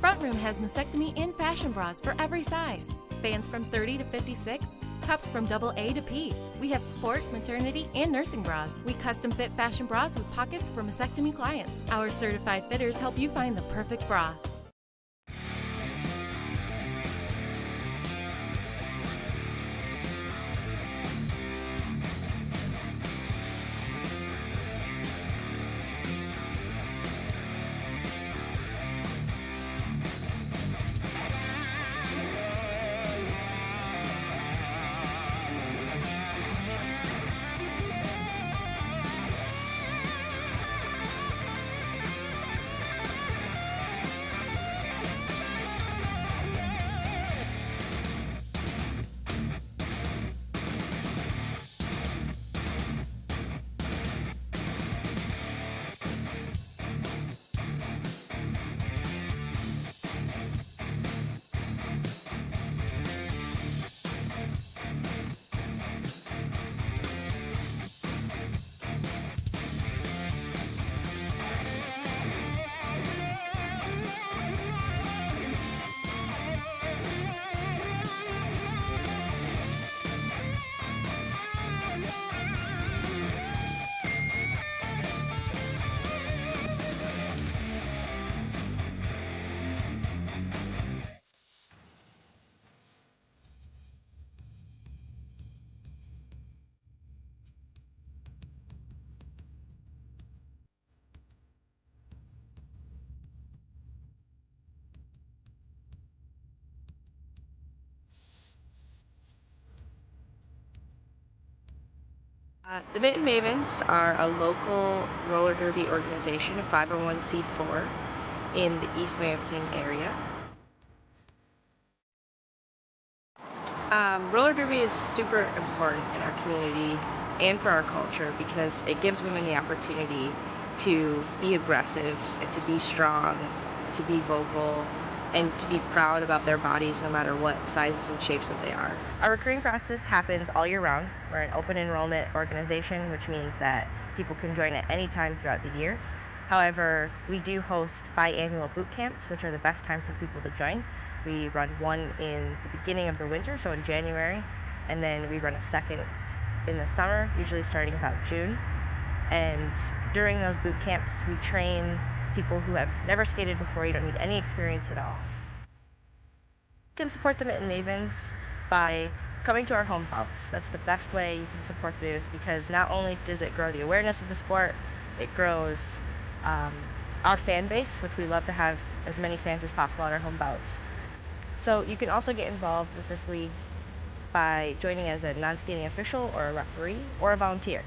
Front Room has mastectomy and fashion bras for every size. Bands from 30 to 56, cups from AA to P. We have sport, maternity, and nursing bras. We custom fit fashion bras with pockets for mastectomy clients. Our certified fitters help you find the perfect bra. The Mitten Mavens are a local roller derby organization, a 501c4 in the East Lansing area. Roller derby is super important in our community and for our culture because it gives women the opportunity to be aggressive and to be strong, to be vocal, and to be proud about their bodies no matter what sizes and shapes that they are. Our recruiting process happens all year round. We're an open enrollment organization, which means that people can join at any time throughout the year. However, we do host biannual boot camps, which are the best time for people to join. We run one in the beginning of the winter, so in January, and then we run a second in the summer, usually starting about June. And during those boot camps, we train people who have never skated before. You don't need any experience at all. You can support the Mitten Mavens by coming to our home bouts. That's the best way you can support the booth because not only does it grow the awareness of the sport, it grows our fan base, which we love to have as many fans as possible at our home bouts. So you can also get involved with this league by joining as a non-skating official or a referee or a volunteer.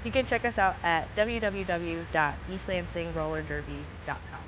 You can check us out at www.eastlansingrollerderby.com.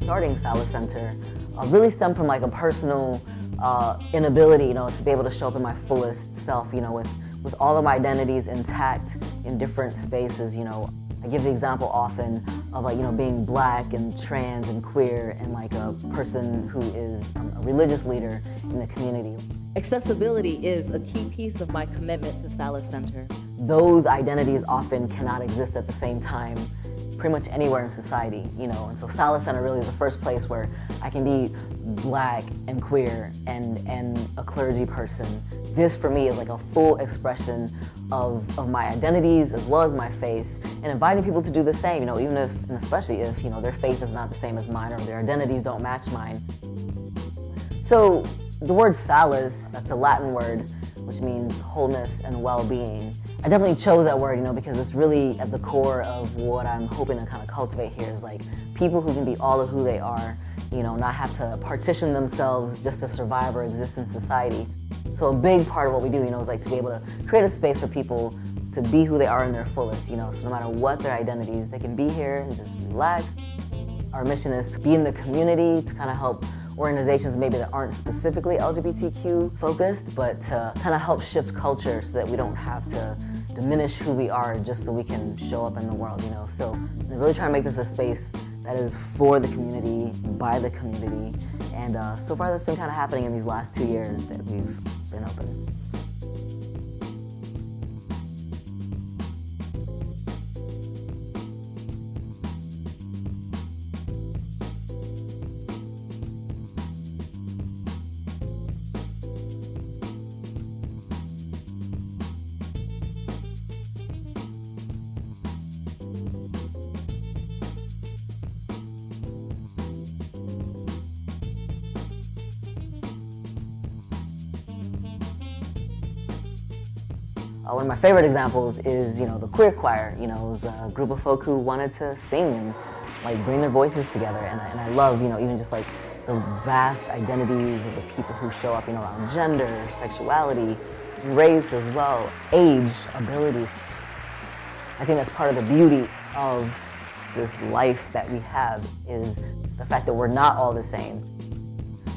Starting Salas Center really stemmed from like a personal inability, to be able to show up in my fullest self, with all of my identities intact in different spaces, I give the example often of being black and trans and queer and like a person who is a religious leader in the community. Accessibility is a key piece of my commitment to Salas Center. Those identities often cannot exist at the same time pretty much anywhere in society, and so Salas Center really is the first place where I can be black and queer and a clergy person. This for me is like a full expression of my identities as well as my faith, and inviting people to do the same, even if, and especially if, their faith is not the same as mine or their identities don't match mine. So the word Salas, that's a Latin word, which means wholeness and well-being. I definitely chose that word, because it's really at the core of what I'm hoping to kind of cultivate here is like people who can be all of who they are, not have to partition themselves just to survive or exist in society. So a big part of what we do, is like to be able to create a space for people to be who they are in their fullest, so no matter what their identities, they can be here and just relax. Our mission is to be in the community, to kind of help organizations maybe that aren't specifically LGBTQ focused, but to kind of help shift culture so that we don't have to diminish who we are just so we can show up in the world, So I'm really trying to make this a space that is for the community, by the community, and so far that's been kind of happening in these last 2 years that we've been open. One of my favorite examples is, the queer choir. It was a group of folk who wanted to sing and like bring their voices together. And I love, even just like the vast identities of the people who show up, around gender, sexuality, race as well, age, abilities. I think that's part of the beauty of this life that we have is the fact that we're not all the same,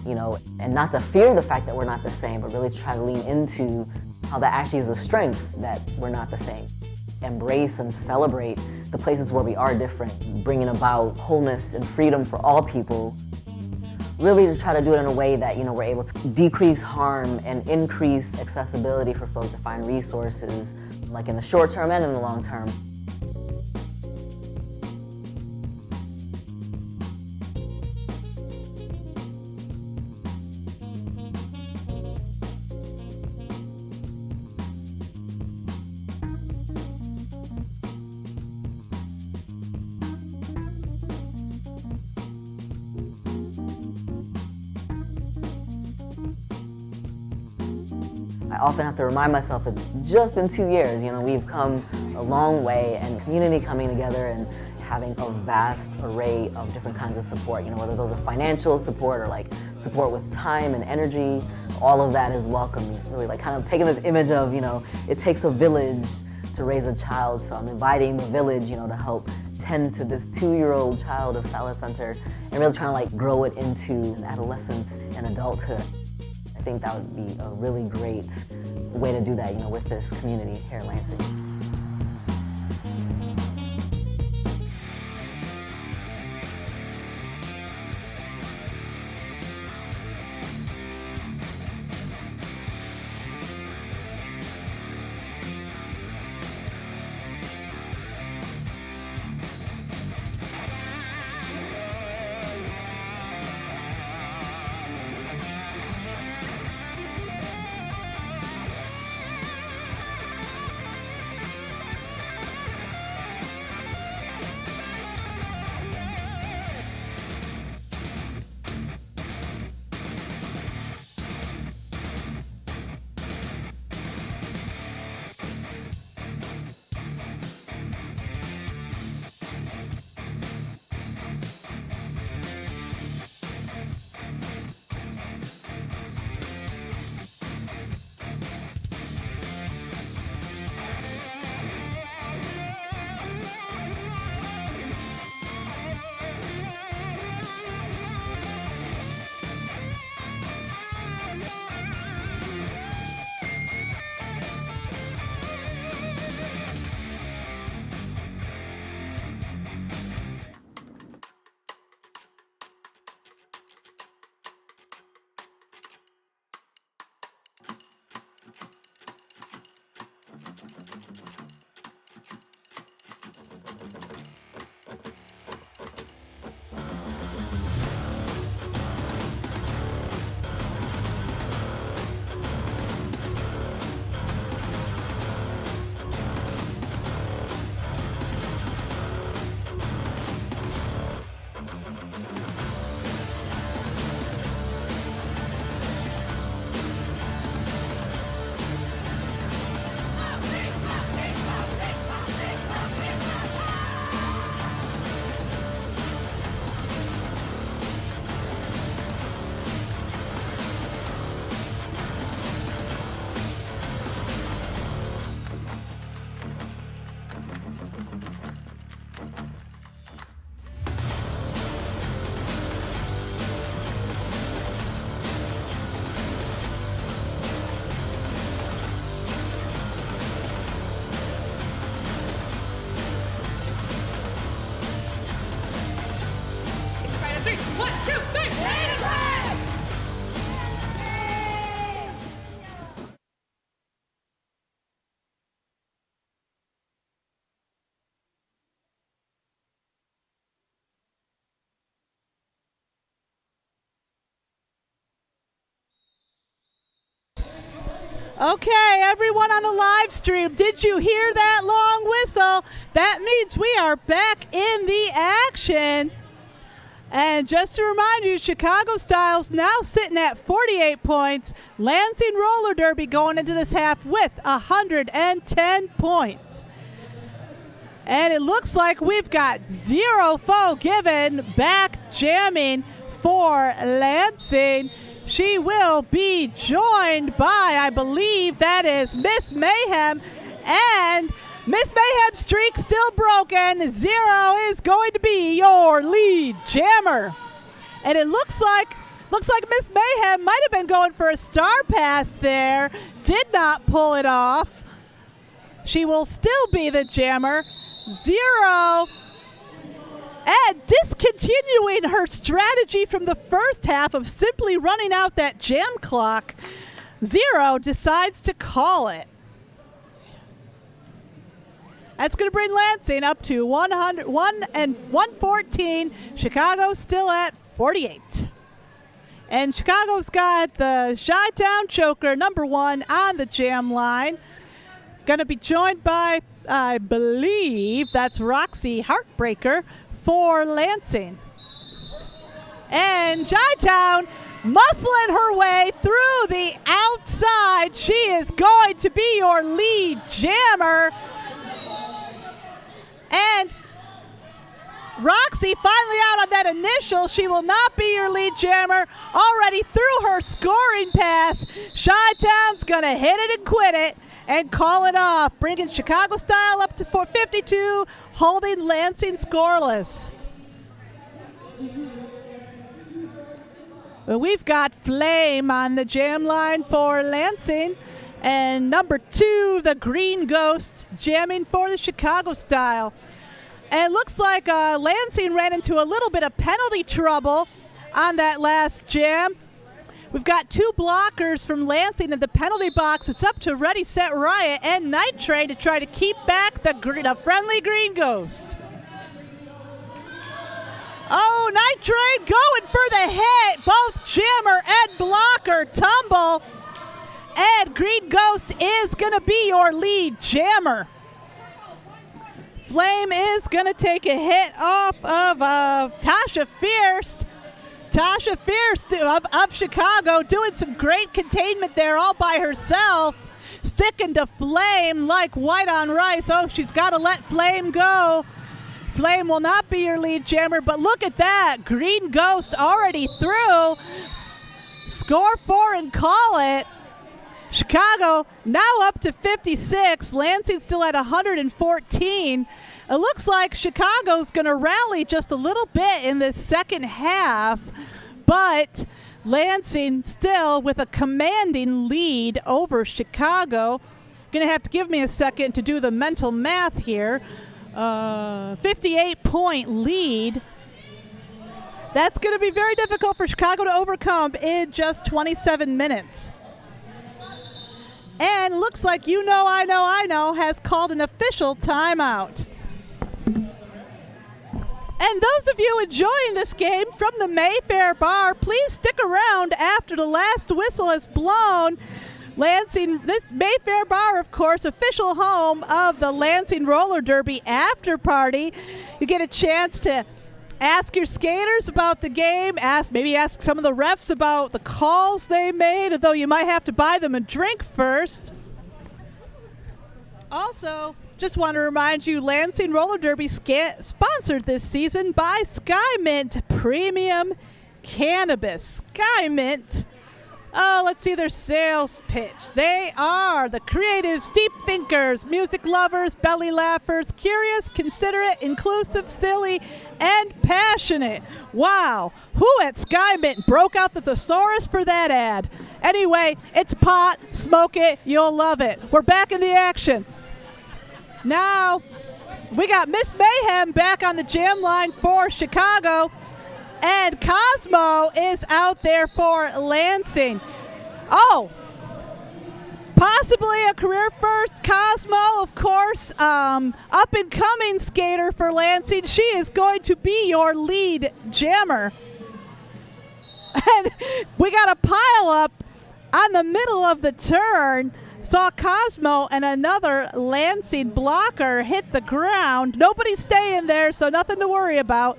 and not to fear the fact that we're not the same, but really try to lean into how that actually is a strength that we're not the same. Embrace and celebrate the places where we are different, bringing about wholeness and freedom for all people. Really to try to do it in a way that, we're able to decrease harm and increase accessibility for folks to find resources, like in the short term and in the long term. I often have to remind myself it's just been 2 years. We've come a long way, and community coming together and having a vast array of different kinds of support, whether those are financial support or like support with time and energy, all of that is welcome. Really like kind of taking this image of, it takes a village to raise a child, so I'm inviting the village, to help tend to this 2-year-old child of Salas Center and really trying to like grow it into adolescence and adulthood. I think that would be a really great way to do that, with this community here in Lansing. Okay, everyone on the live stream, did you hear that long whistle? That means we are back in the action. And just to remind you, Chicago Style's now sitting at 48 points. Lansing Roller Derby going into this half with 110 points. And it looks like we've got zero foe given back jamming for Lansing. She will be joined by, I believe that is Miss Mayhem, and Miss Mayhem's streak still broken. Zero is going to be your lead jammer. And it looks like Miss Mayhem might have been going for a star pass there. Did not pull it off. She will still be the jammer. Zero. And discontinuing her strategy from the first half of simply running out that jam clock, Zero decides to call it. That's going to bring Lansing up to 114. Chicago still at 48. And Chicago's got the Chi-Town Choker, number 1, on the jam line. Going to be joined by, I believe, that's Roxy Heartbreaker for Lansing. And Chi-Town muscling her way through the outside. She is going to be your lead jammer. And Roxy finally out on that initial. She will not be your lead jammer. Already through her scoring pass. Chi-Town's going to hit it and quit it and call it off, bringing Chicago Style up to 452, holding Lansing scoreless. Well, we've got Flame on the jam line for Lansing. And number 2, the Green Ghost, jamming for the Chicago Style. And it looks like Lansing ran into a little bit of penalty trouble on that last jam. We've got 2 blockers from Lansing in the penalty box. It's up to Ready, Set, Riot and Night Train to try to keep back the friendly Green Ghost. Oh, Night Train going for the hit. Both jammer and blocker tumble. And Green Ghost is going to be your lead jammer. Flame is going to take a hit off of Tasha Fierce. Tasha Fierce of Chicago doing some great containment there all by herself. Sticking to Flame like white on rice. Oh, she's got to let Flame go. Flame will not be your lead jammer, but look at that. Green Ghost already through. Score 4 and call it. Chicago now up to 56. Lansing still at 114. It looks like Chicago's going to rally just a little bit in this second half, but Lansing still with a commanding lead over Chicago. Going to have to give me a second to do the mental math here. 58-point lead. That's going to be very difficult for Chicago to overcome in just 27 minutes. And looks like I know has called an official timeout. And those of you enjoying this game from the Mayfair Bar, please stick around after the last whistle is blown. Lansing, this Mayfair Bar, of course, official home of the Lansing Roller Derby after party. You get a chance to ask your skaters about the game, maybe ask some of the refs about the calls they made, although you might have to buy them a drink first. Also, just want to remind you, Lansing Roller Derby sponsored this season by Sky Mint Premium Cannabis. Sky Mint. Oh, let's see their sales pitch. They are the creative, steep thinkers, music lovers, belly laughers, curious, considerate, inclusive, silly, and passionate. Wow, who at Sky Mint broke out the thesaurus for that ad? Anyway, it's pot, smoke it, you'll love it. We're back in the action. Now, we got Miss Mayhem back on the jam line for Chicago. And Cosmo is out there for Lansing. Oh, possibly a career first. Cosmo, of course, up-and-coming skater for Lansing. She is going to be your lead jammer. And we got a pile up on the middle of the turn. Saw Cosmo and another Lansing blocker hit the ground. Nobody's staying there, so nothing to worry about.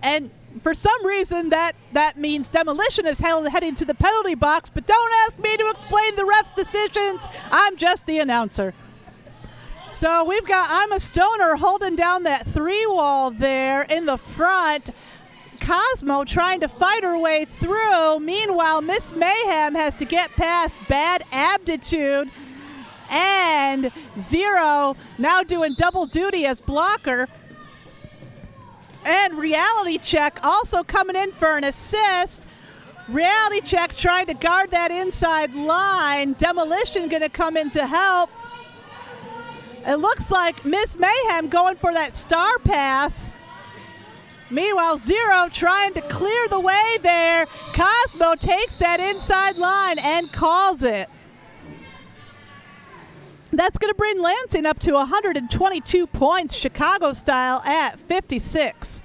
And for some reason, that means Demolition is heading to the penalty box, but don't ask me to explain the ref's decisions. I'm just the announcer. So we've got I'm a Stoner holding down that 3-wall there in the front. Cosmo trying to fight her way through. Meanwhile, Miss Mayhem has to get past Bad Aptitude. And Zero now doing double duty as blocker. And Reality Check also coming in for an assist. Reality Check trying to guard that inside line. Demolition going to come in to help. It looks like Miss Mayhem going for that star pass. Meanwhile, Zero trying to clear the way there. Cosmo takes that inside line and calls it. That's going to bring Lansing up to 122 points, Chicago style, at 56.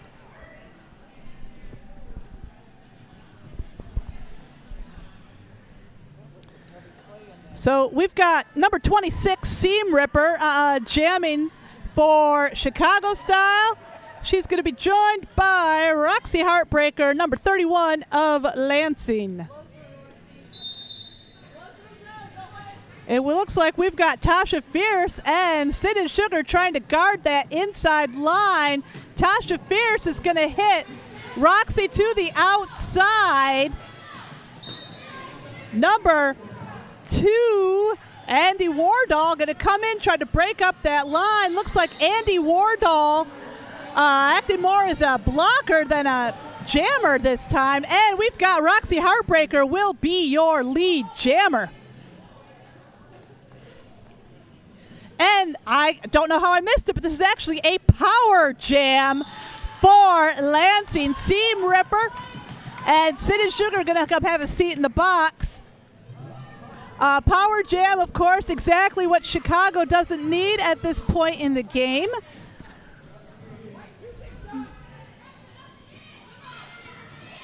So we've got number 26, Seam Ripper, jamming for Chicago style. She's going to be joined by Roxy Heartbreaker, number 31 of Lansing. It looks like we've got Tasha Fierce and Sid and Sugar trying to guard that inside line. Tasha Fierce is going to hit Roxy to the outside. Number 2, Andy Wardall going to come in, try to break up that line. Looks like Andy Wardall acting more as a blocker than a jammer this time. And we've got Roxy Heartbreaker will be your lead jammer. And I don't know how I missed it, but this is actually a power jam for Lansing. Seam Ripper and Sid and Sugar are going to come have a seat in the box. Power jam, of course, exactly what Chicago doesn't need at this point in the game.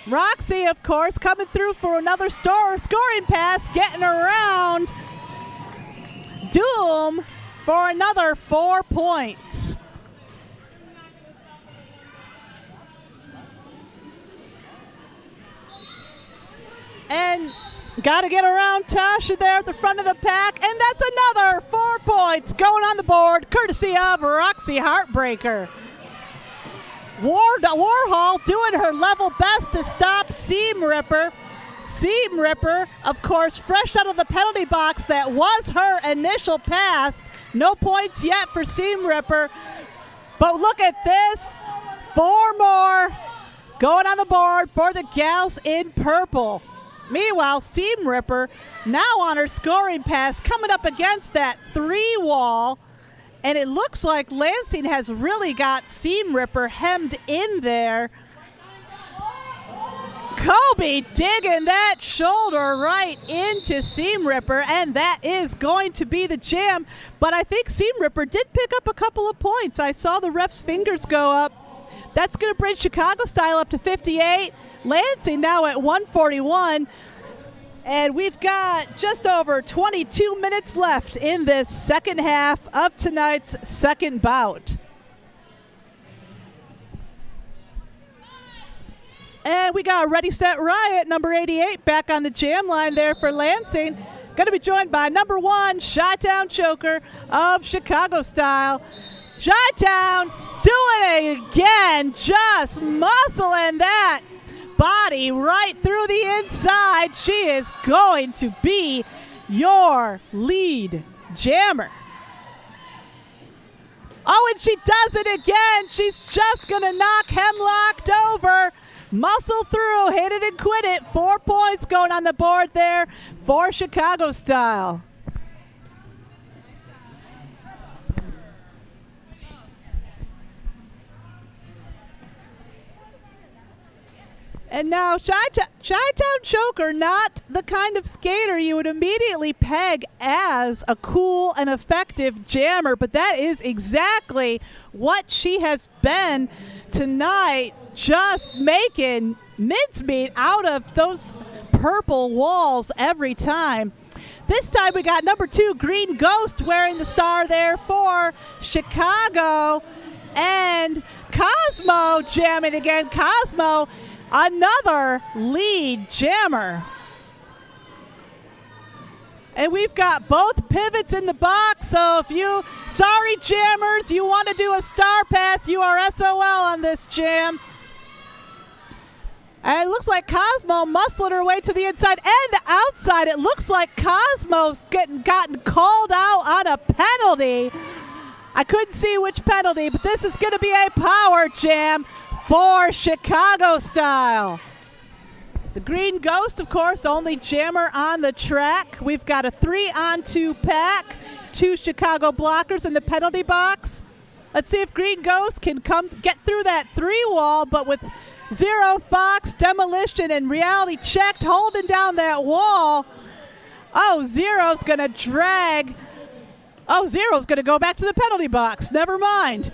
Roxy, of course, coming through for another scoring pass, getting around Doom for another 4 points. And got to get around Tasha there at the front of the pack, and that's another 4 points going on the board, courtesy of Roxy Heartbreaker. Warhol doing her level best to stop Seam Ripper. Seam Ripper, of course, fresh out of the penalty box. That was her initial pass. No points yet for Seam Ripper. But look at this. 4 more going on the board for the gals in purple. Meanwhile, Seam Ripper now on her scoring pass, coming up against that 3-wall. And it looks like Lansing has really got Seam Ripper hemmed in there. Kobe digging that shoulder right into Seam Ripper, and that is going to be the jam. But I think Seam Ripper did pick up a couple of points. I saw the ref's fingers go up. That's going to bring Chicago style up to 58. Lansing now at 141. And we've got just over 22 minutes left in this second half of tonight's second bout. And we got Ready, Set, Riot, number 88, back on the jam line there for Lansing. Going to be joined by number 1, Chi-Town Choker of Chicago style. Chi-Town doing it again, just muscling that body right through the inside. She is going to be your lead jammer. Oh, and she does it again. She's just going to knock Hemlocked over. Muscle through, hit it and quit it. 4 points going on the board there for Chicago style. And now Chi-Town Choker, not the kind of skater you would immediately peg as a cool and effective jammer, but that is exactly what she has been tonight, just making mincemeat out of those purple walls every time. This time we got number 2, Green Ghost, wearing the star there for Chicago. and Cosmo jamming again. Cosmo, another lead jammer. And we've got both pivots in the box, so if you, sorry jammers, you want to do a star pass, you are SOL on this jam. And it looks like Cosmo muscling her way to the inside and the outside. It looks like Cosmo's gotten called out on a penalty. I couldn't see which penalty, but this is going to be a power jam for Chicago style. The Green Ghost, of course, only jammer on the track. We've got a 3-on-2 pack, 2 Chicago blockers in the penalty box. Let's see if Green Ghost can get through that 3 wall, but with Zero, Fox, Demolition, and Reality Checked holding down that wall. Oh, Zero's going to drag. Oh, Zero's going to go back to the penalty box. Never mind.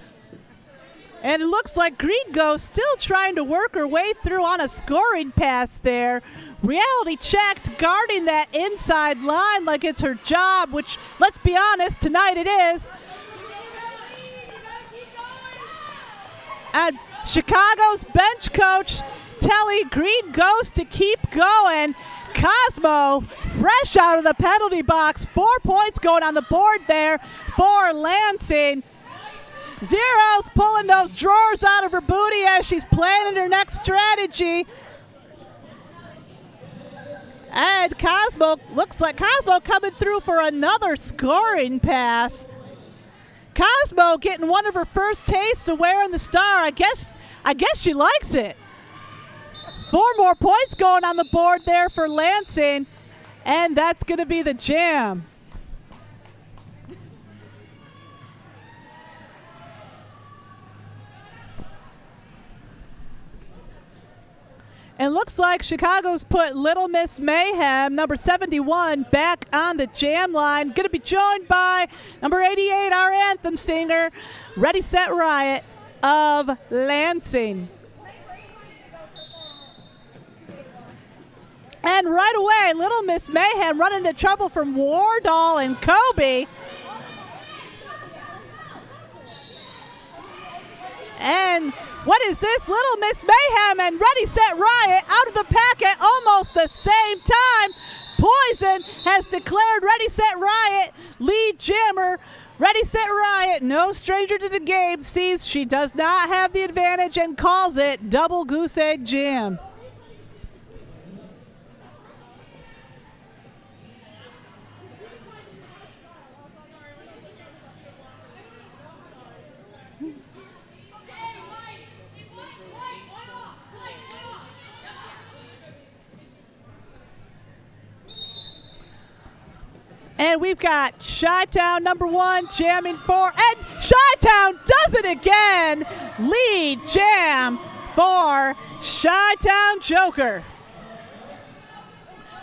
And it looks like Green Ghost still trying to work her way through on a scoring pass there. Reality Checked, guarding that inside line like it's her job, which, let's be honest, tonight it is. And Chicago's bench coach telling Green Ghost to keep going. Cosmo, fresh out of the penalty box. 4 points going on the board there for Lansing. Zero's pulling those drawers out of her booty as she's planning her next strategy. And Cosmo, looks like Cosmo coming through for another scoring pass. Cosmo getting one of her first tastes of wearing the star. I guess she likes it. 4 more points going on the board there for Lansing, and that's going to be the jam. It looks like Chicago's put Little Miss Mayhem, number 71, back on the jam line. Going to be joined by number 88, our anthem singer, Ready, Set, Riot of Lansing. And right away, Little Miss Mayhem running into trouble from Wardall and Kobe. And what is this? Little Miss Mayhem and Ready, Set, Riot out of the pack at almost the same time. Poison has declared Ready, Set, Riot lead jammer. Ready, Set, Riot, no stranger to the game, sees she does not have the advantage and calls it double goose egg jam. And we've got Chi-Town number 1 jamming 4, and Chi-Town does it again. Lead jam for Chi-Town Joker.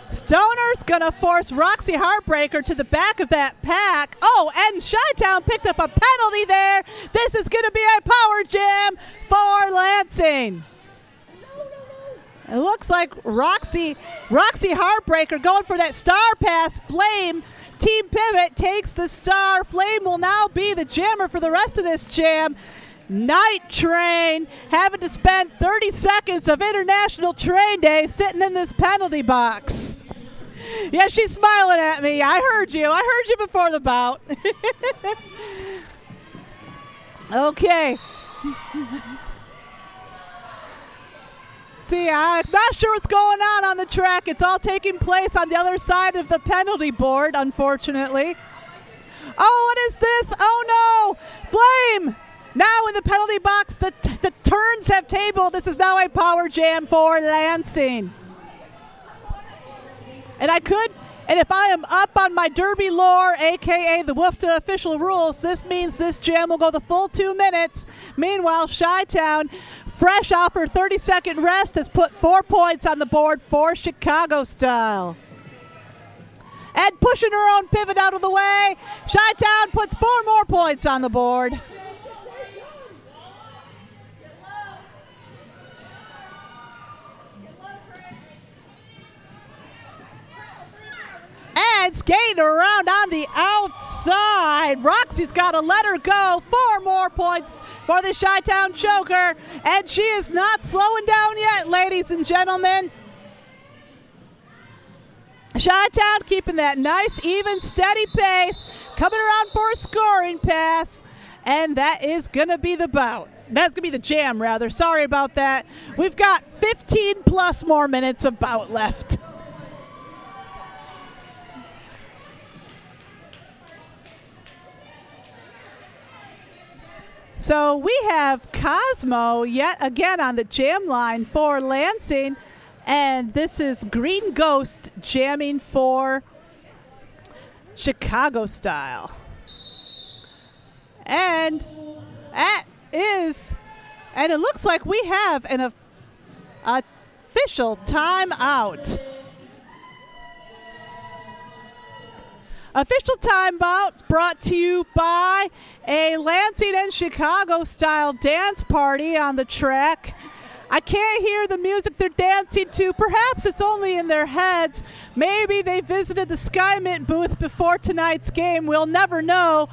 Stoner's gonna force Roxy Heartbreaker to the back of that pack. Oh, and Chi-Town picked up a penalty there. This is gonna be a power jam for Lansing. It looks like Roxy Heartbreaker going for that star pass. Flame team pivot takes the star. Flame will now be the jammer for the rest of this jam. Night Train having to spend 30 seconds of International Train Day sitting in this penalty box. Yeah, she's smiling at me. I heard you. I heard you before the bout. Okay. See, I'm not sure what's going on the track. It's all taking place on the other side of the penalty board, unfortunately. Oh, what is this? Oh, no. Flame. Now in the penalty box, the turns have tabled. This is now a power jam for Lansing. And if I am up on my Derby lore, a.k.a. the WFTA official rules, this means this jam will go the full 2 minutes. Meanwhile, Chi-Town, fresh off her 30-second rest, has put 4 points on the board for Chicago style. And pushing her own pivot out of the way, Chi-Town puts 4 more points on the board. And skating around on the outside. Roxy's got to let her go. 4 more points for the Chi-Town Choker. And she is not slowing down yet, ladies and gentlemen. Chi-Town keeping that nice, even, steady pace. Coming around for a scoring pass. And that is going to be the bout. That's going to be the jam, rather. Sorry about that. We've got 15 plus more minutes of bout left. So we have Cosmo yet again on the jam line for Lansing. And this is Green Ghost jamming for Chicago Style. And it looks like we have an official timeout. Official timeouts brought to you by a Lansing and Chicago style dance party on the track. I can't hear the music they're dancing to. Perhaps it's only in their heads. Maybe they visited the Sky Mint booth before tonight's game. We'll never know.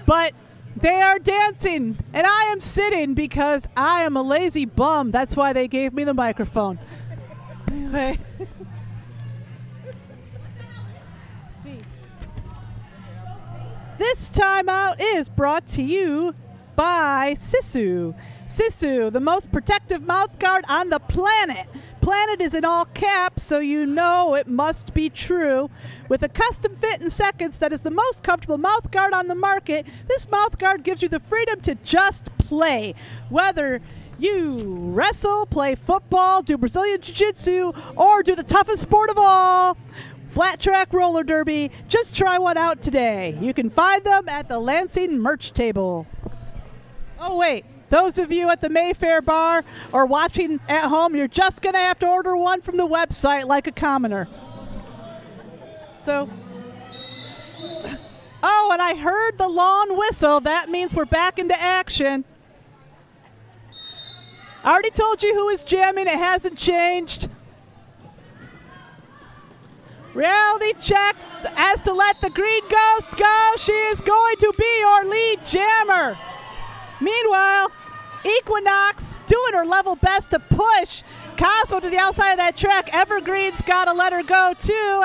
But they are dancing, and I am sitting because I am a lazy bum. That's why they gave me the microphone. Anyway. Let's see. This timeout is brought to you by Sisu. Sisu, the most protective mouthguard on the planet. Planet is in all caps, so you know it must be true. With a custom fit in seconds that is the most comfortable mouthguard on the market, this mouthguard gives you the freedom to just play. Whether you wrestle, play football, do Brazilian Jiu-Jitsu, or do the toughest sport of all, flat track roller derby, just try one out today. You can find them at the Lansing merch table. Oh, wait. Those of you at the Mayfair Bar or watching at home, you're just going to have to order one from the website like a commoner. So, oh, and I heard the lawn whistle. That means we're back into action. I already told you who is jamming. It hasn't changed. Reality check as to let the Green Ghost go. She is going to be your lead jammer. Meanwhile, Equinox doing her level best to push Cosmo to the outside of that track. Evergreen's got to let her go, too.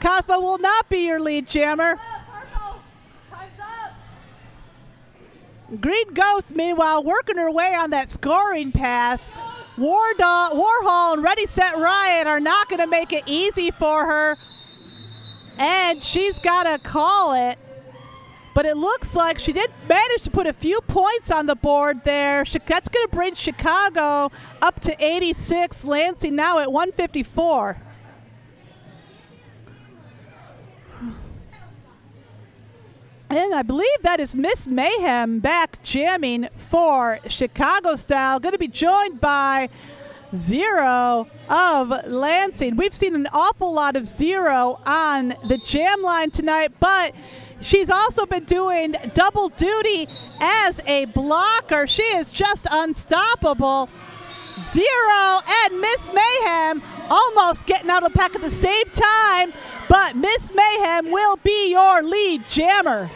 Cosmo will not be your lead jammer. Green Ghost, meanwhile, working her way on that scoring pass. Warhol and Ready, Set, Riot are not going to make it easy for her. And she's got to call it. But it looks like she did manage to put a few points on the board there. That's going to bring Chicago up to 86. Lansing now at 154. And I believe that is Miss Mayhem back jamming for Chicago Style. Going to be joined by Zero of Lansing. We've seen an awful lot of Zero on the jam line tonight, but she's also been doing double duty as a blocker. She is just unstoppable. Zero and Miss Mayhem almost getting out of the pack at the same time, but Miss Mayhem will be your lead jammer.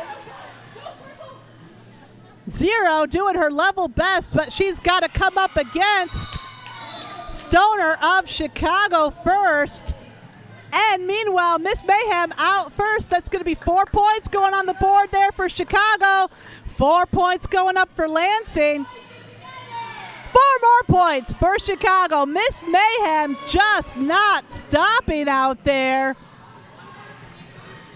Zero doing her level best, but she's got to come up against Stoner of Chicago first. And meanwhile, Miss Mayhem out first. That's going to be 4 points going on the board there for Chicago. 4 points going up for Lansing. 4 more points for Chicago. Miss Mayhem just not stopping out there.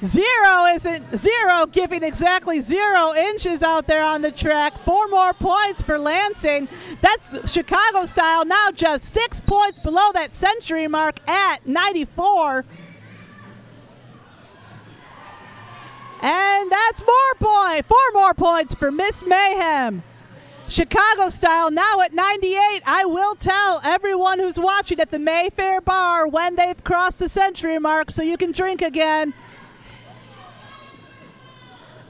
Zero giving exactly 0 inches out there on the track. 4 more points for Lansing. That's Chicago Style now just 6 points below that century mark at 94. And that's 4 more points for Miss Mayhem. Chicago Style now at 98. I will tell everyone who's watching at the Mayfair Bar when they've crossed the century mark so you can drink again.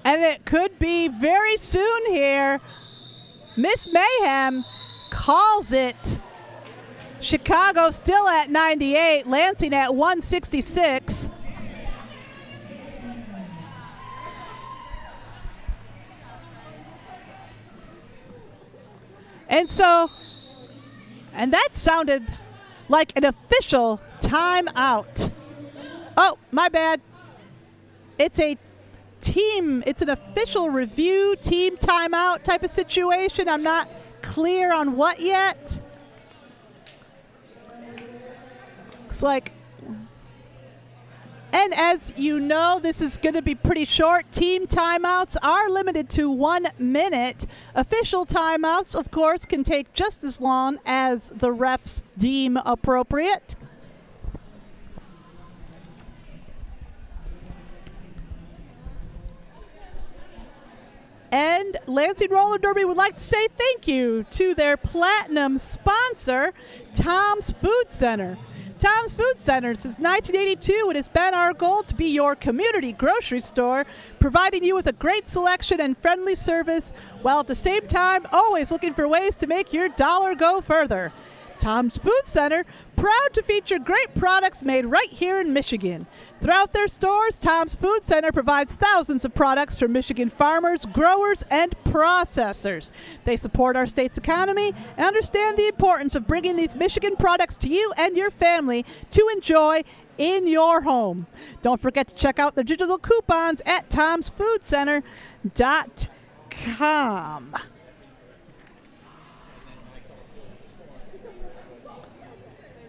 And it could be very soon here. Miss Mayhem calls it. Chicago still at 98. Lansing at 166. And that sounded like an official timeout. Oh, my bad. It's an official review team timeout type of situation. I'm not clear on what yet. Looks like, and as you know, this is going to be pretty short. Team timeouts are limited to 1 minute. Official timeouts, of course, can take just as long as the refs deem appropriate. And Lansing Roller Derby would like to say thank you to their platinum sponsor, Tom's Food Center. Tom's Food Center, since 1982, it has been our goal to be your community grocery store, providing you with a great selection and friendly service, while at the same time always looking for ways to make your dollar go further. Tom's Food Center, proud to feature great products made right here in Michigan. Throughout their stores, Tom's Food Center provides thousands of products from Michigan farmers, growers, and processors. They support our state's economy and understand the importance of bringing these Michigan products to you and your family to enjoy in your home. Don't forget to check out their digital coupons at tomsfoodcenter.com.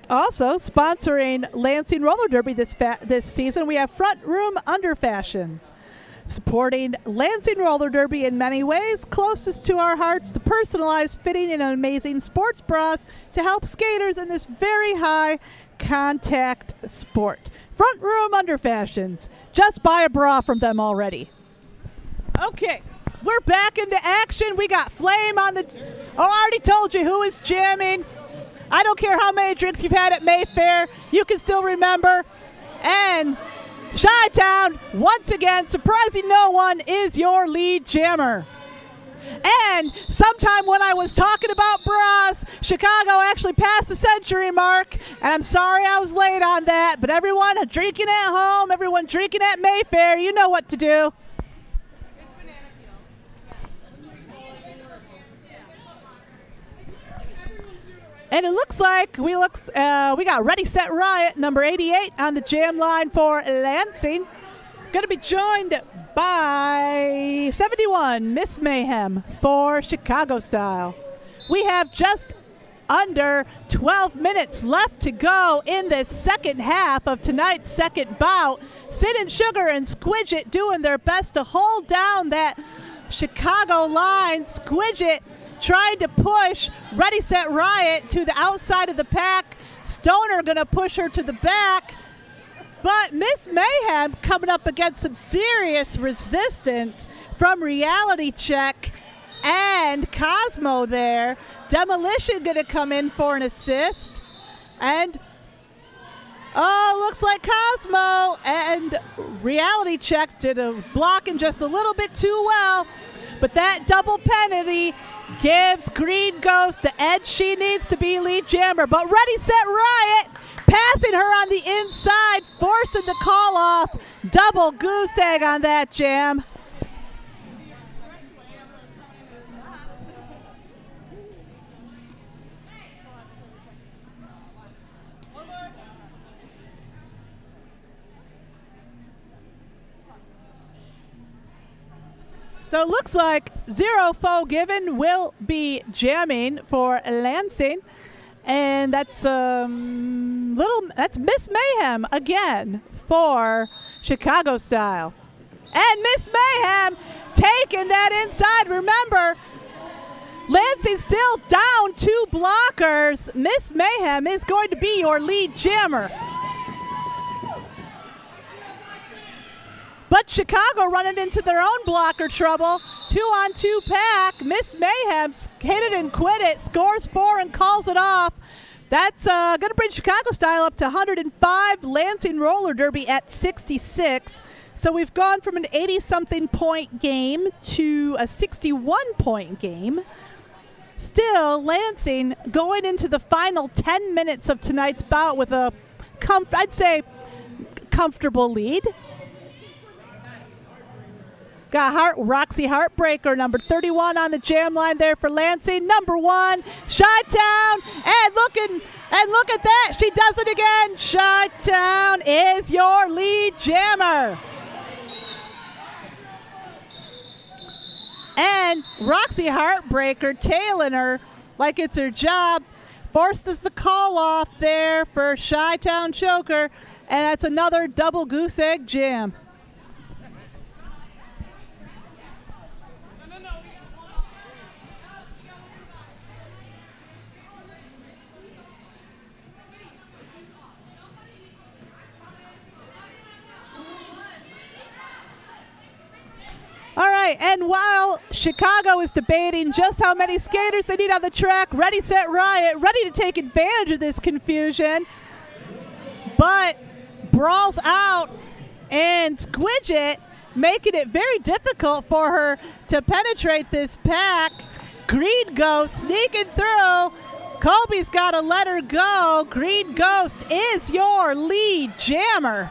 Also, sponsoring Lansing Roller Derby this season, we have Front Room Under Fashions. Supporting Lansing Roller Derby in many ways, closest to our hearts, the personalized fitting and amazing sports bras to help skaters in this very high contact sport. Front Room Under Fashions. Just buy a bra from them already. Okay, we're back into action. We got Flame on the... Oh, I already told you who is jamming. I don't care how many drinks you've had at Mayfair, you can still remember. And Chi-Town, once again, surprising no one, is your lead jammer. And sometime when I was talking about bras, Chicago actually passed the century mark, and I'm sorry I was late on that, but everyone drinking at home, everyone drinking at Mayfair, you know what to do. And it looks like we got Ready, Set, Riot, number 88 on the jam line for Lansing. Going to be joined by 71, Miss Mayhem for Chicago Style. We have just under 12 minutes left to go in the second half of tonight's second bout. Sin and Sugar and Squidget doing their best to hold down that Chicago line. Squidget trying to push Ready, Set, Riot to the outside of the pack. Stoner going to push her to the back. But Miss Mayhem coming up against some serious resistance from Reality Check and Cosmo there. Demolition going to come in for an assist. And, looks like Cosmo and Reality Check did a blocking just a little bit too well. But that double penalty gives Green Ghost the edge she needs to be lead jammer. But Ready, Set, Riot passing her on the inside, forcing the call off. Double goose egg on that jam. So it looks like Zero Foe Given will be jamming for Lansing. And that's that's Miss Mayhem again for Chicago Style. And Miss Mayhem taking that inside. Remember, Lansing still down 2 blockers. Miss Mayhem is going to be your lead jammer. But Chicago running into their own blocker trouble. 2-on-2 pack. Miss Mayhem hit it and quit it. Scores 4 and calls it off. That's going to bring Chicago Style up to 105. Lansing Roller Derby at 66. So we've gone from an 80-something point game to a 61-point game. Still, Lansing going into the final 10 minutes of tonight's bout with a, I'd say, comfortable lead. Got Roxy Heartbreaker, number 31 on the jam line there for Lansing. Number 1, Chi-Town. And look at that. She does it again. Chi-Town is your lead jammer. And Roxy Heartbreaker tailing her like it's her job. Forced us to call off there for Chi-Town Choker. And that's another double goose egg jam. All right, and while Chicago is debating just how many skaters they need on the track, Ready, Set, Riot, ready to take advantage of this confusion, but brawls out and Squidget, making it very difficult for her to penetrate this pack. Green Ghost sneaking through. Colby's got to let her go. Green Ghost is your lead jammer.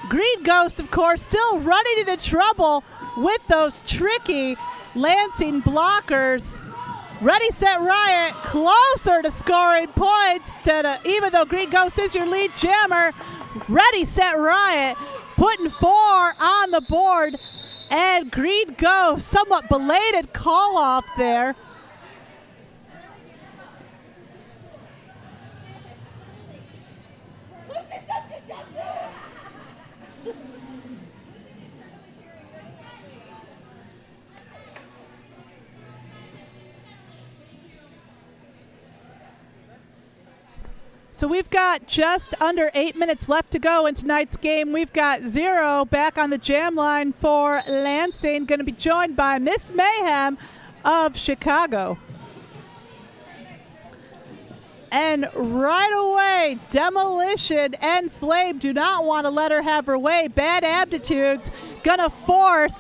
Green Ghost, of course, still running into trouble with those tricky Lansing blockers. Ready, Set, Riot, closer to scoring points, even though Green Ghost is your lead jammer. Ready, Set, Riot, putting 4 on the board, and Green Ghost, somewhat belated call off there. So we've got just under 8 minutes left to go in tonight's game. We've got 0 back on the jam line for Lansing. Going to be joined by Miss Mayhem of Chicago. And right away, Demolition and Flame do not want to let her have her way. Bad Aptitudes going to force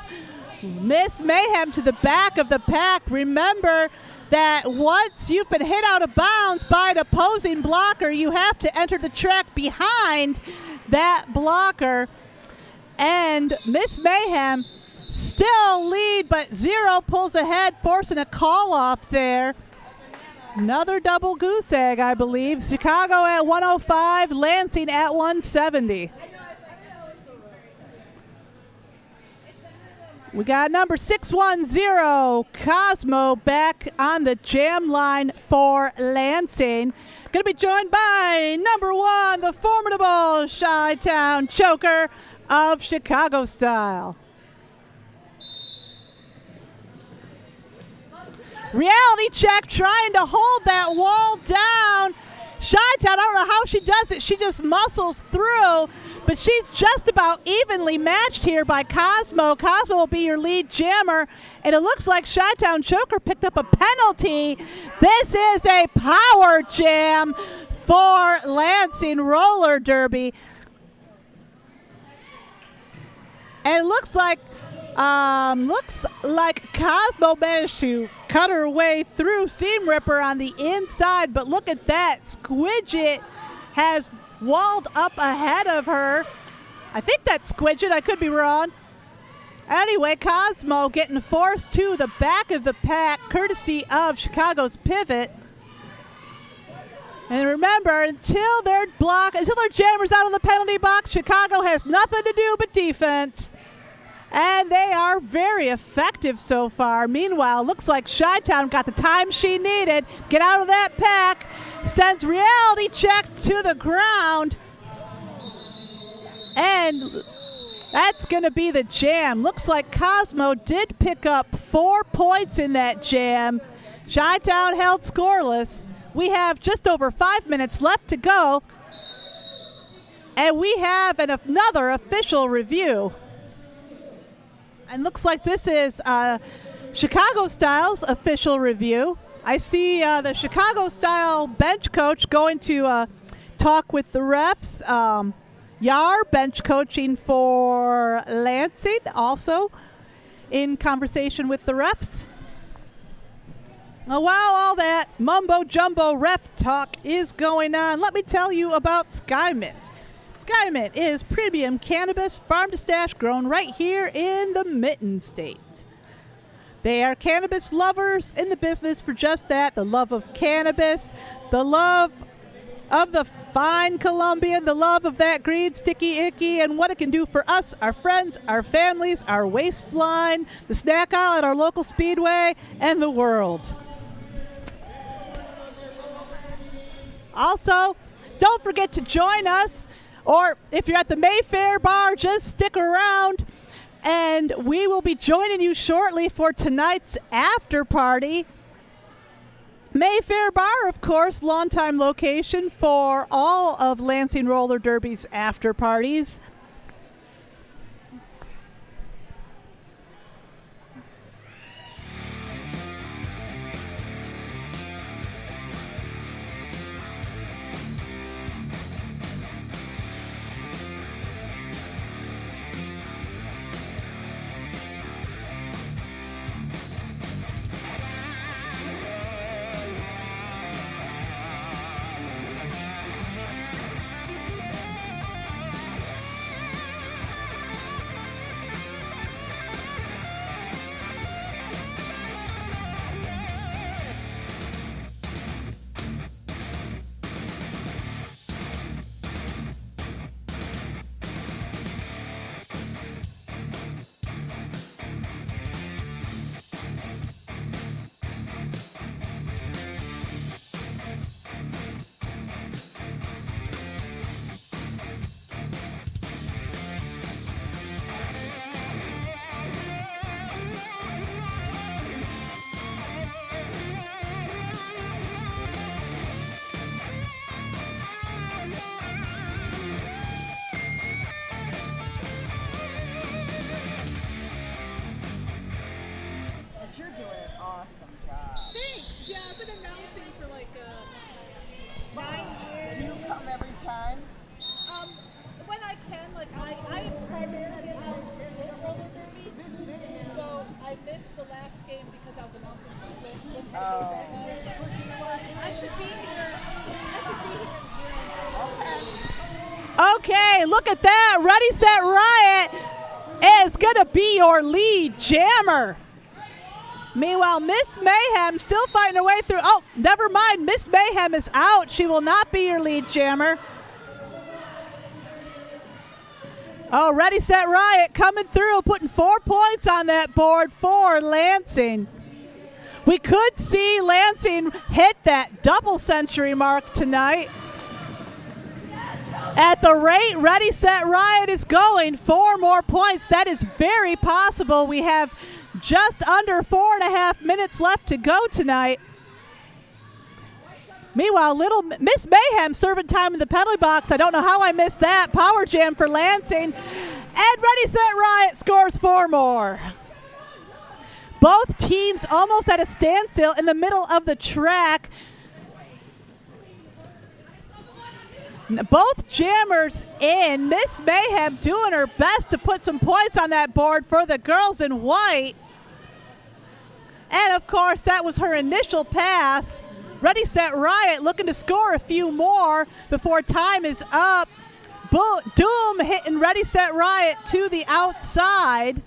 Miss Mayhem to the back of the pack. Remember that once you've been hit out of bounds by an opposing blocker, you have to enter the track behind that blocker. And Miss Mayhem still lead, but 0 pulls ahead, forcing a call off there. Another double goose egg, I believe. Chicago at 105, Lansing at 170. We got number 610, Cosmo, back on the jam line for Lansing. Going to be joined by number 1, the formidable Chi-Town Choker of Chicago Style. Reality Check trying to hold that wall down. Chi-Town, I don't know how she does it. She just muscles through, but she's just about evenly matched here by Cosmo. Cosmo will be your lead jammer, and it looks like Chi-Town Choker picked up a penalty. This is a power jam for Lansing Roller Derby. And it looks like Cosmo managed to cut her way through Seam Ripper on the inside, but look at that. Squidget has walled up ahead of her. I think that's Squidget. I could be wrong. Anyway, Cosmo getting forced to the back of the pack, courtesy of Chicago's pivot. And remember, until their jammer's out of the penalty box, Chicago has nothing to do but defense. And they are very effective so far. Meanwhile, looks like Chi-Town got the time she needed. Get out of that pack. Sends Reality Check to the ground. And that's going to be the jam. Looks like Cosmo did pick up 4 points in that jam. Chi-Town held scoreless. We have just over 5 minutes left to go. And we have another official review. And looks like this is Chicago Style's official review. I see the Chicago Style bench coach going to talk with the refs. Yar, bench coaching for Lansing, also in conversation with the refs. Now, while all that mumbo-jumbo ref talk is going on, let me tell you about SkyMint. Skymint is premium cannabis farm to stash grown right here in the Mitten State. They are cannabis lovers in the business for just that, the love of cannabis, the love of the fine Colombian, the love of that green sticky icky and what it can do for us, our friends, our families, our waistline, the snack aisle at our local Speedway, and the world. Also, don't forget to join us, or if you're at the Mayfair Bar, just stick around, and we will be joining you shortly for tonight's after party. Mayfair Bar, of course, longtime location for all of Lansing Roller Derby's after parties. You're doing an awesome job. Thanks. Yeah, I've been announcing for like 9 years. Do you come every time? When I can, like I primarily announce roller derby, so I missed the last game because I was announcing with Oh. I should be here. Okay. Okay, look at that. Ready, Set, Riot is gonna be your lead jammer. Meanwhile, Miss Mayhem still fighting her way through. Oh, never mind. Miss Mayhem is out. She will not be your lead jammer. Oh, Ready, Set, Riot coming through, putting 4 points on that board for Lansing. We could see Lansing hit that double century mark tonight. At the rate Ready, Set, Riot is going, 4 more points. That is very possible. We have just under 4.5 minutes left to go tonight. Meanwhile, little Miss Mayhem serving time in the penalty box. I don't know how I missed that. Power jam for Lansing. And Ready, Set, Riot scores 4 more. Both teams almost at a standstill in the middle of the track. Both jammers in. Miss Mayhem doing her best to put some points on that board for the girls in white. And of course, that was her initial pass. Ready, Set, Riot looking to score a few more before time is up. Doom hitting Ready, Set, Riot to the outside.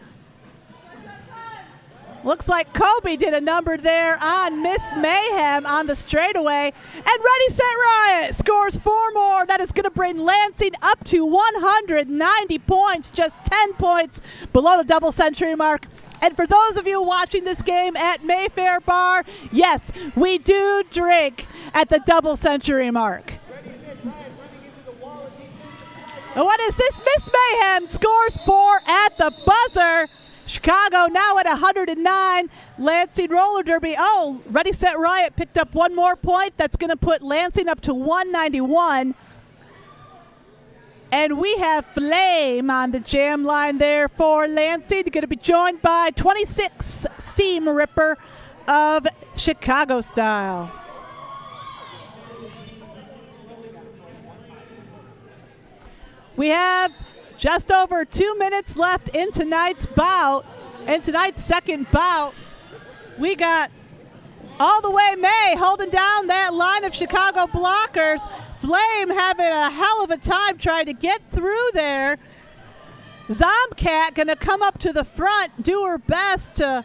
Looks like Kobe did a number there on Miss Mayhem on the straightaway. And Ready, Set, Riot scores 4 more. That is going to bring Lansing up to 190 points, just 10 points below the double century mark. And for those of you watching this game at Mayfair Bar, yes, we do drink at the double century mark. And what is this? Miss Mayhem scores 4 at the buzzer. Chicago now at 109. Lansing Roller Derby. Oh, Ready, Set, Riot picked up 1 more point. That's going to put Lansing up to 191. And we have Flame on the jam line there for Lansing. Going to be joined by 26 Seam Ripper of Chicago Style. We have just over 2 minutes left in tonight's bout. In tonight's second bout, we got all the way May holding down that line of Chicago blockers. Flame having a hell of a time trying to get through there. Zomcat gonna come up to the front, do her best to.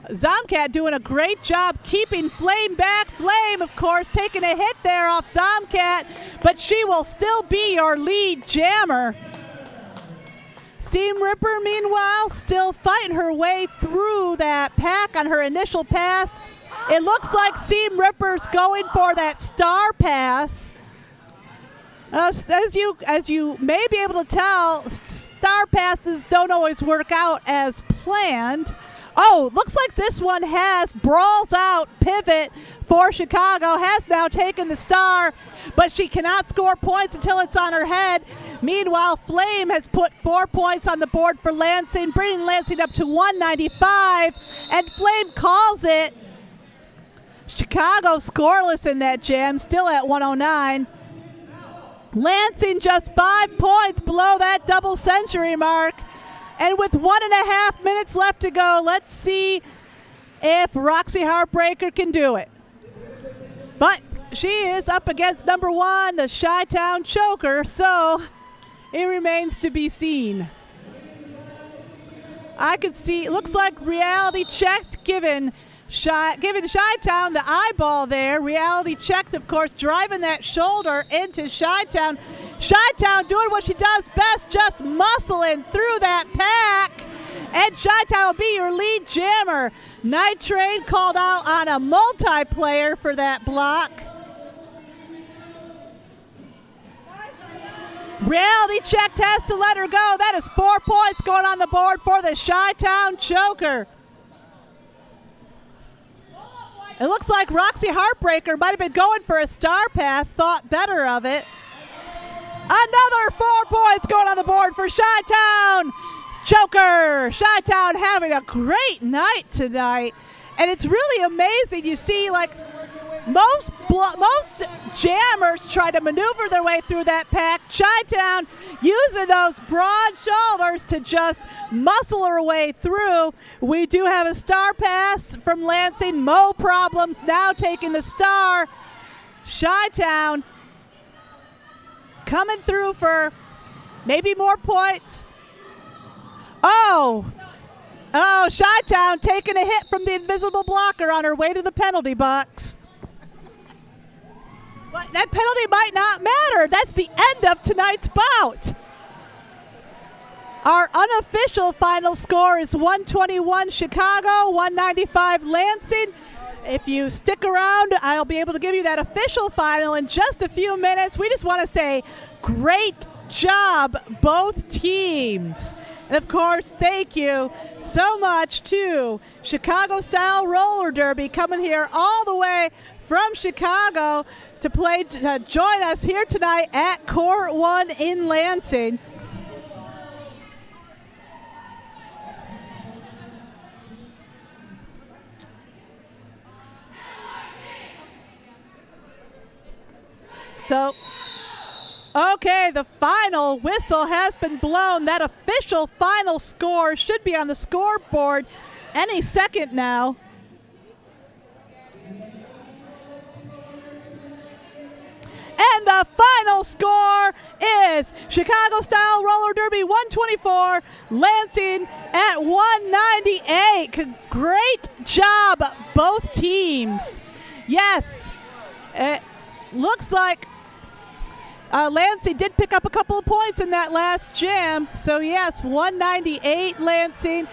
Zomcat doing a great job keeping Flame back. Flame, of course, taking a hit there off Zomcat, but she will still be your lead jammer. Seam Ripper, meanwhile, still fighting her way through that pack on her initial pass. It looks like Seam Ripper's going for that star pass. As you may be able to tell, star passes don't always work out as planned. Oh, looks like this one has brawls out pivot for Chicago, has now taken the star, but she cannot score points until it's on her head. Meanwhile, Flame has put 4 points on the board for Lansing, bringing Lansing up to 195, and Flame calls it. Chicago scoreless in that jam, still at 109. Lansing just 5 points below that double century mark. And with 1.5 minutes left to go, let's see if Roxy Heartbreaker can do it. But she is up against number 1, the Chi-Town Choker, so it remains to be seen. I could see, it looks like Reality checked, giving Chi-Town the eyeball there. Reality checked, of course, driving that shoulder into Chi-Town. Chi-Town doing what she does best, just muscling through that pack. And Chi-Town will be your lead jammer. Night Train called out on a multiplayer for that block. Reality checked, has to let her go. That is 4 points going on the board for the Chi-Town Choker. It looks like Roxy Heartbreaker might have been going for a star pass, thought better of it. Another 4 points going on the board for Chi-Town Choker. Chi-Town having a great night tonight. And it's really amazing. You see, like, most jammers try to maneuver their way through that pack. Chi-Town using those broad shoulders to just muscle her way through. We do have a star pass from Lansing. Mo Problems now taking the star. Chi-Town coming through for maybe more points. Oh, Chi-Town taking a hit from the invisible blocker on her way to the penalty box. But that penalty might not matter. That's the end of tonight's bout. Our unofficial final score is 121 Chicago, 195 Lansing. If you stick around, I'll be able to give you that official final in just a few minutes. We just want to say great job, both teams. And of course, thank you so much to Chicago Style Roller Derby coming here all the way from Chicago to join us here tonight at Court 1 in Lansing. So, okay, the final whistle has been blown. That official final score should be on the scoreboard any second now. And the final score is Chicago Style Roller Derby 124, Lansing at 198. Great job, both teams. Yes, it looks like Lansing did pick up a couple of points in that last jam. So yes, 198 Lansing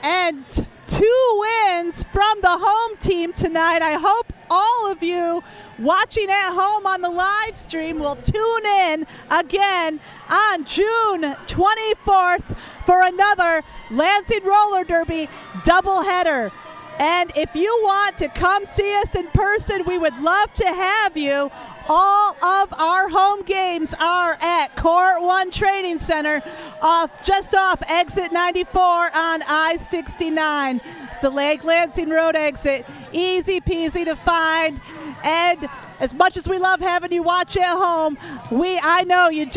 and 2 wins from the home team tonight. I hope all of you watching at home on the live stream will tune in again on June 24th for another Lansing Roller Derby doubleheader. And if you want to come see us in person, we would love to have you. All of our home games are at Court 1 Training Center, just off exit 94 on I-69. It's the Lake Lansing Road exit. Easy peasy to find. And as much as we love having you watch at home, I know you'd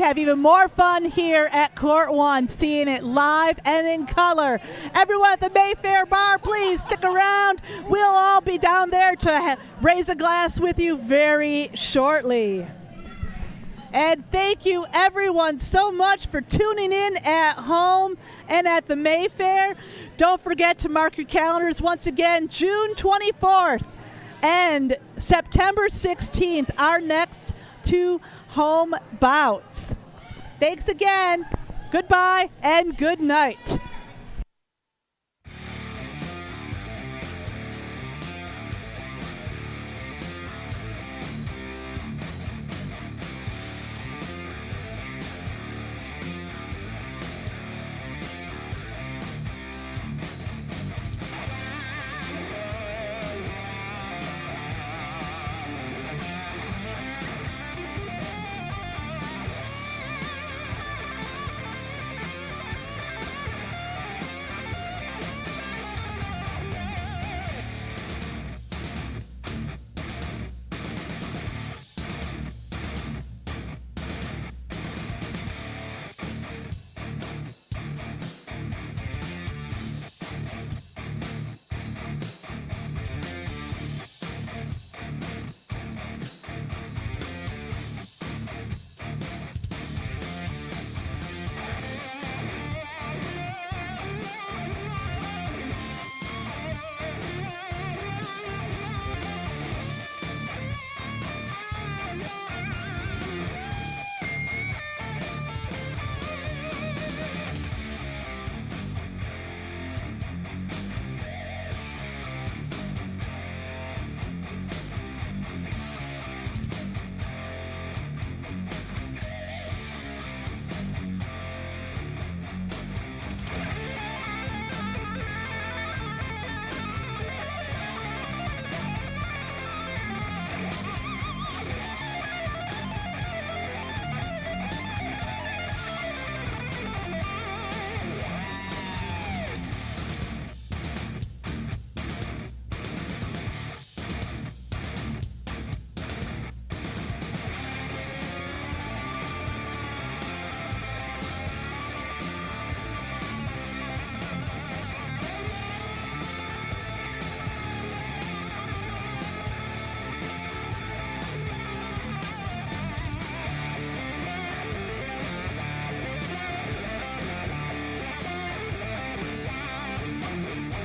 have even more fun here at Court 1, seeing it live and in color. Everyone at the Mayfair Bar, please stick around. We'll all be down there to raise a glass with you very shortly. And thank you everyone so much for tuning in at home and at the Mayfair. Don't forget to mark your calendars once again, June 24th and September 16th, our next 2 home bouts. Thanks again. Goodbye and good night.